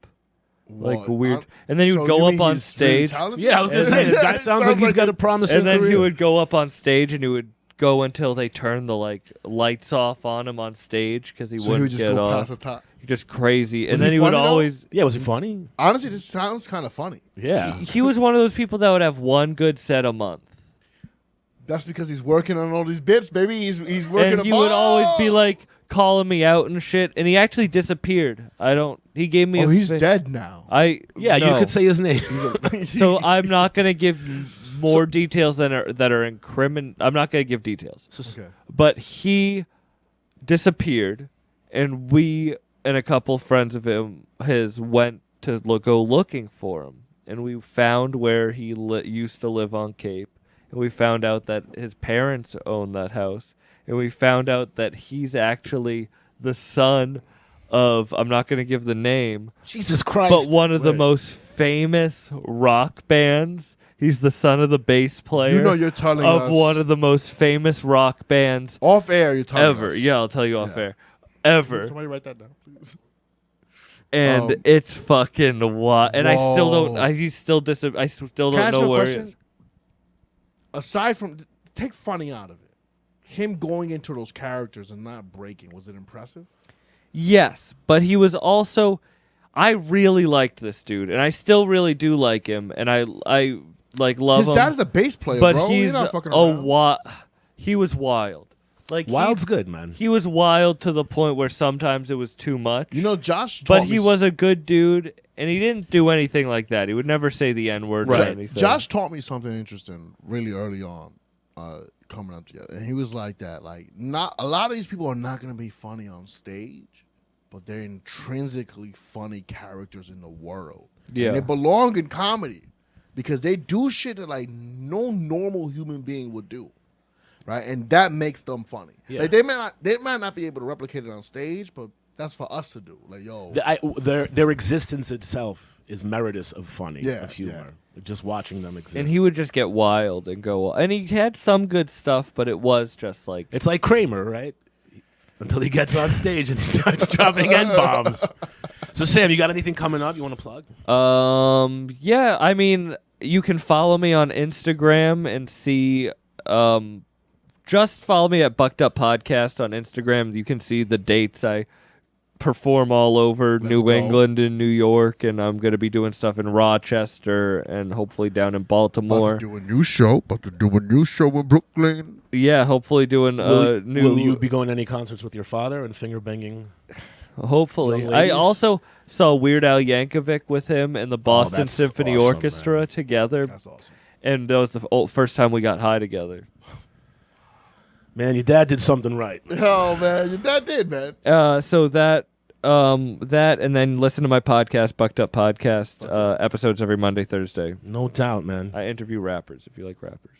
Speaker 4: Like weird, and then he would go up on stage.
Speaker 3: Yeah, I was gonna say this guy sounds like he's got a promising
Speaker 4: And then
Speaker 3: career.
Speaker 4: he would go up on stage, and he would go until they turned the like lights off on him on stage because he
Speaker 2: So he
Speaker 4: wouldn't
Speaker 2: would just
Speaker 4: get
Speaker 2: go
Speaker 4: off.
Speaker 2: past the top.
Speaker 4: Just crazy, and
Speaker 2: Was
Speaker 4: then
Speaker 2: he
Speaker 4: he would
Speaker 2: funny, though?
Speaker 4: always.
Speaker 3: Yeah, was he funny?
Speaker 2: Honestly, this sounds kind of funny.
Speaker 3: Yeah.
Speaker 4: He was one of those people that would have one good set a month.
Speaker 2: That's because he's working on all these bits, baby. He's working.
Speaker 4: And he would always be like calling me out and shit, and he actually disappeared. He gave me.
Speaker 2: "Oh,
Speaker 4: a
Speaker 2: he's
Speaker 4: fa-
Speaker 2: dead now."
Speaker 3: Yeah,
Speaker 4: no.
Speaker 3: you could say his name.
Speaker 4: So I'm not gonna give more details that are incriminating. I'm not gonna give details.
Speaker 2: Okay.
Speaker 4: But he disappeared, and we and a couple friends of his went to go looking for him, and we found where he used to live on Cape, and we found out that his parents owned that house, and we found out that he's actually the son of, I'm not going to give the name,
Speaker 3: Jesus Christ.
Speaker 4: but one of the
Speaker 2: Wait.
Speaker 4: most famous rock bands. He's the son of the bass player
Speaker 2: You know you're telling
Speaker 4: of
Speaker 2: us
Speaker 4: one of the most famous rock bands
Speaker 2: off air. You're telling
Speaker 4: ever.
Speaker 2: us.
Speaker 4: Yeah, I'll tell you off
Speaker 2: Yeah.
Speaker 4: air. Ever.
Speaker 2: Somebody write that down, please.
Speaker 4: And it's fucking wild. And I still don't.
Speaker 2: Whoa.
Speaker 4: I still don't
Speaker 2: Can I ask you
Speaker 4: know
Speaker 2: a
Speaker 4: where
Speaker 2: question?
Speaker 4: it is.
Speaker 2: Aside from take funny out of it, him going into those characters and not breaking, was it impressive?
Speaker 4: Yes, but he was also. I really liked this dude, and I still really do like him, and I like love
Speaker 2: His
Speaker 4: him.
Speaker 2: dad's a bass player,
Speaker 4: but
Speaker 2: bro. You're
Speaker 4: he's
Speaker 2: not fucking
Speaker 4: a
Speaker 2: around.
Speaker 4: He was wild. Like
Speaker 3: Wild's good, man.
Speaker 4: He was wild to the point where sometimes it was too much.
Speaker 2: You know, Josh.
Speaker 4: but
Speaker 2: taught
Speaker 4: he
Speaker 2: me
Speaker 4: was a good dude, and he didn't do anything like that. He would never say the N-word or
Speaker 3: Right.
Speaker 4: anything.
Speaker 2: Josh taught me something interesting really early on, coming up together, and he was like that. Like, not a lot of these people are not going to be funny on stage, but they're intrinsically funny characters in the world.
Speaker 4: Yeah.
Speaker 2: And they belong in comedy because they do shit that like no normal human being would do, right? And that makes them funny.
Speaker 3: Yeah.
Speaker 2: Like they might not be able to replicate it on stage, but that's for us to do. Like, yo,
Speaker 3: Their existence itself is meritorious of funny,
Speaker 2: Yeah,
Speaker 3: of humor. Just watching them exist.
Speaker 4: And he would just get wild and go. And he had some good stuff, but it was just like.
Speaker 3: It's like Kramer, right? Until he gets on stage and starts dropping N-bombs. So, Sam, you got anything coming up you want to plug?
Speaker 4: Yeah, I mean, you can follow me on Instagram and see. Just follow me at Bucked Up Podcast on Instagram. You can see the dates I perform all over New
Speaker 2: go.
Speaker 4: England and New York, and I'm going to be doing stuff in Rochester and hopefully down in Baltimore.
Speaker 2: about to do a new show in Brooklyn.
Speaker 4: Yeah, hopefully doing new.
Speaker 3: Will you be going to any concerts with your father and finger banging?
Speaker 4: Hopefully.
Speaker 3: Young
Speaker 4: I
Speaker 3: ladies?
Speaker 4: also saw Weird Al Yankovic with him and the Boston
Speaker 3: that's
Speaker 4: Symphony
Speaker 3: awesome,
Speaker 4: Orchestra
Speaker 3: man.
Speaker 4: together.
Speaker 2: That's awesome.
Speaker 4: And that was the first time we got high together.
Speaker 3: Man, your dad did something right.
Speaker 2: Oh man, your dad did, man.
Speaker 4: So that and then listen to my podcast, Bucked Up Podcast, episodes every Monday, Thursday.
Speaker 3: No doubt, man.
Speaker 4: I interview rappers if you like rappers.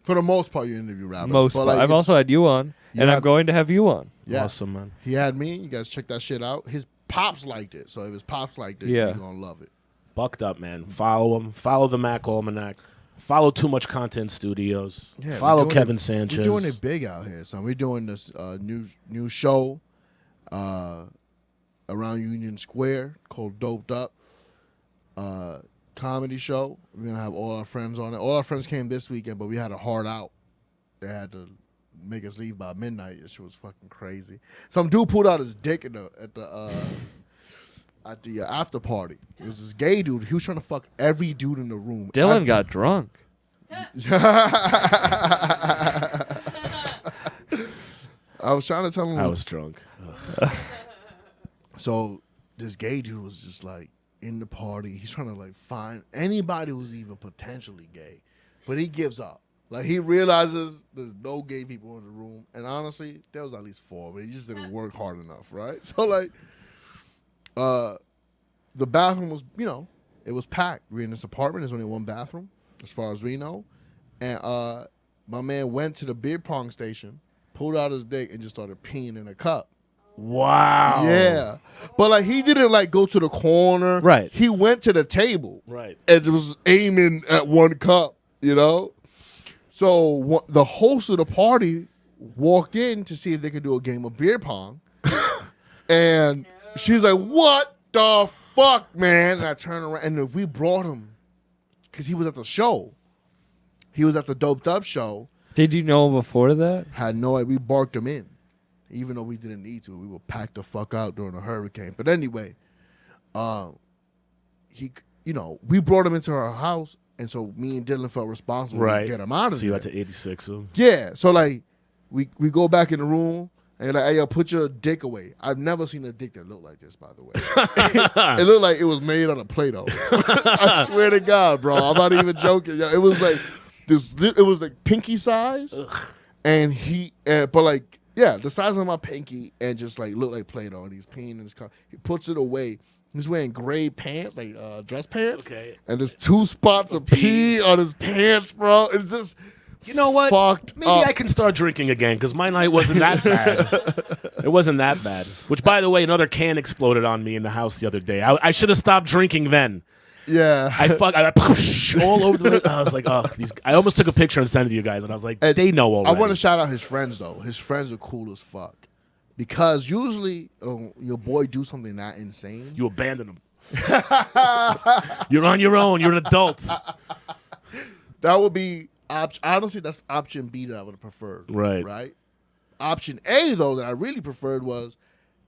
Speaker 2: For the most part, you interview rappers.
Speaker 4: Most
Speaker 2: but
Speaker 4: part. I've also had you on, and
Speaker 2: Yeah.
Speaker 4: I'm going to have you on.
Speaker 2: Yeah.
Speaker 3: Awesome, man.
Speaker 2: He had me. You guys check that shit out. His pops liked it, so if his pops liked it,
Speaker 4: Yeah.
Speaker 2: you're gonna love it.
Speaker 3: Bucked Up, man. Follow him. Follow the Mack Almanac. Follow Too Much Content Studios.
Speaker 2: Yeah,
Speaker 3: Follow
Speaker 2: we're doing
Speaker 3: Kevin
Speaker 2: it-
Speaker 3: Sanchez.
Speaker 2: We're doing it big out here, son. We're doing this new show around Union Square called Doped Up. Comedy show. We're gonna have all our friends on it. All our friends came this weekend, but we had a hard out. They had to make us leave by midnight. This shit was fucking crazy. Some dude pulled out his dick at the after party. It was this gay dude. He was trying to fuck every dude in the room.
Speaker 4: Dylan got drunk.
Speaker 2: I was trying to tell him.
Speaker 3: I was drunk.
Speaker 2: So this gay dude was just like in the party. He's trying to like find anybody who's even potentially gay, but he gives up. Like he realizes there's no gay people in the room, and honestly, there was at least 4, but he just didn't work hard enough, right? So like, the bathroom was, it was packed. We're in this apartment. There's only one bathroom, as far as we know, and my man went to the beer pong station, pulled out his dick, and just started peeing in a cup.
Speaker 3: Wow.
Speaker 2: Yeah, but like he didn't like go to the corner.
Speaker 3: Right.
Speaker 2: He went to the table.
Speaker 3: Right.
Speaker 2: And was aiming at one cup. So the host of the party walked in to see if they could do a game of beer pong, and she's like, "What the fuck, man?" And I turned around and we brought him because he was at the show. He was at the Doped Up show.
Speaker 4: Did you know before that?
Speaker 2: Had no idea. We barked him in. Even though we didn't need to, we were packed the fuck out during a hurricane. But anyway, we brought him into our house, and so me and Dylan felt responsible to get him out of
Speaker 3: So you
Speaker 2: there.
Speaker 3: had to 86 him.
Speaker 2: Yeah, so like we go back in the room and like, hey, yo, put your dick away. I've never seen a dick that looked like this, by the way. It looked like it was made on a Play-Doh. I swear to God, bro, I'm not even joking. Yo, it was like this. It was like pinky size, and but like. Yeah, the size of my pinky, and just like look like Play-Doh, and he's peeing in his car. He puts it away. He's wearing gray pants, like dress pants.
Speaker 3: Okay.
Speaker 2: And there's 2 spots of pee on his pants, bro. It's just
Speaker 3: You know what?
Speaker 2: fucked
Speaker 3: Maybe
Speaker 2: up.
Speaker 3: I can start drinking again because my night wasn't that bad. It wasn't that bad. Which, by the way, another can exploded on me in the house the other day. I should have stopped drinking then.
Speaker 2: Yeah.
Speaker 3: I all over the. I was like, oh, these. I almost took a picture and sent it to you guys, and I was like,
Speaker 2: And
Speaker 3: they know already.
Speaker 2: I want to shout out his friends though. His friends are cool as fuck. Because usually your boy do something that insane.
Speaker 3: You abandon them. You're on your own. You're an adult.
Speaker 2: That would be honestly that's option B that I would have preferred.
Speaker 3: Right.
Speaker 2: Right. Option A though that I really preferred was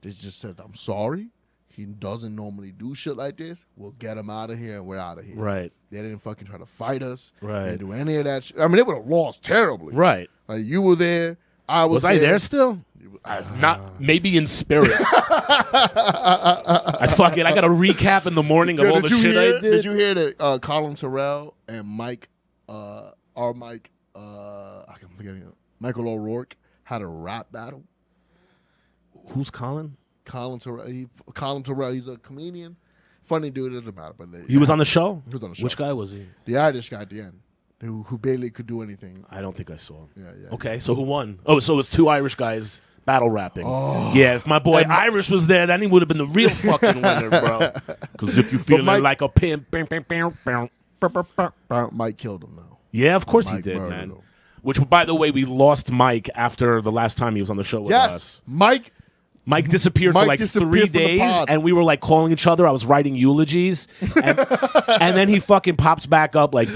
Speaker 2: they just said, I'm sorry. He doesn't normally do shit like this. We'll get him out of here and we're out of here.
Speaker 3: Right.
Speaker 2: They didn't fucking try to fight us.
Speaker 3: Right.
Speaker 2: They didn't do any of that shit. I mean, they would have lost terribly.
Speaker 3: Right.
Speaker 2: Like you were there. I was
Speaker 3: I there still? Not maybe in spirit. I got a recap in the morning of all the shit I did.
Speaker 2: Did you hear that Colin Terrell and Mike, I can forget him, Michael O'Rourke had a rap battle?
Speaker 3: Who's Colin?
Speaker 2: Colin Terrell, he's a comedian. Funny dude, it doesn't matter. But
Speaker 3: He was on the show?
Speaker 2: He was on the show.
Speaker 3: Which guy was he?
Speaker 2: The Irish guy at the end, who barely could do anything.
Speaker 3: I don't think I saw him.
Speaker 2: Yeah.
Speaker 3: Okay, so who won? Oh, so it was 2 Irish guys battle rapping.
Speaker 2: Oh.
Speaker 3: Yeah, if my boy Irish was there, then he would have been the real fucking winner, bro. Because if you feeling
Speaker 2: Mike-
Speaker 3: like a pimp,
Speaker 2: Mike killed him though.
Speaker 3: yeah, of course
Speaker 2: Mike
Speaker 3: he did,
Speaker 2: murdered
Speaker 3: man.
Speaker 2: him.
Speaker 3: Which, by the way, we lost Mike after the last time he was on the show with
Speaker 2: Yes,
Speaker 3: us.
Speaker 2: Mike
Speaker 3: Disappeared for
Speaker 2: Mike
Speaker 3: like
Speaker 2: disappeared
Speaker 3: 3
Speaker 2: from the
Speaker 3: days,
Speaker 2: pod.
Speaker 3: and we were like calling each other. I was writing eulogies, and then he fucking pops back up like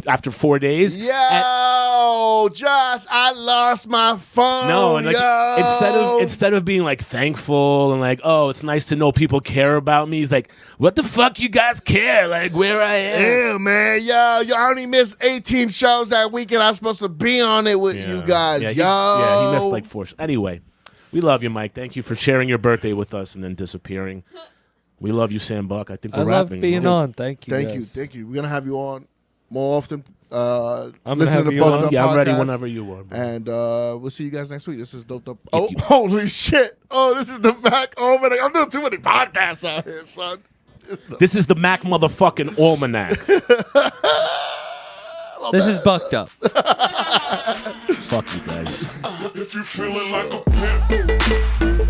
Speaker 3: after 4 days.
Speaker 2: Yo, Josh, I lost my phone.
Speaker 3: No, and like
Speaker 2: yo.
Speaker 3: instead of being like thankful and like, oh, it's nice to know people care about me, he's like, what the fuck you guys care? Like where I am.
Speaker 2: Yeah, man, yo, I only missed 18 shows that weekend. I was supposed to be on it with you guys,
Speaker 3: Yeah,
Speaker 2: yo.
Speaker 3: he missed like 4. Anyway, we love you, Mike. Thank you for sharing your birthday with us and then disappearing. We love you, Sam Buck. I think we're
Speaker 4: I love
Speaker 3: wrapping.
Speaker 4: being
Speaker 3: huh?
Speaker 4: on. Thank you.
Speaker 2: Thank
Speaker 4: guys.
Speaker 2: you. We're gonna have you on more often.
Speaker 4: gonna
Speaker 2: Listen
Speaker 4: have
Speaker 2: to the
Speaker 4: you
Speaker 2: Bucked
Speaker 4: on.
Speaker 2: Up
Speaker 3: Yeah, I'm ready
Speaker 2: podcast.
Speaker 3: whenever you are. Bro.
Speaker 2: And we'll see you guys next week. This is Doped Up. Oh, holy shit. Oh, this is the Mack Almanac. I'm doing too many podcasts out here, son.
Speaker 3: This is the Mack motherfucking Almanac.
Speaker 4: This is Bucked Up.
Speaker 3: Fuck you guys.
Speaker 6: If you feeling like a pimp,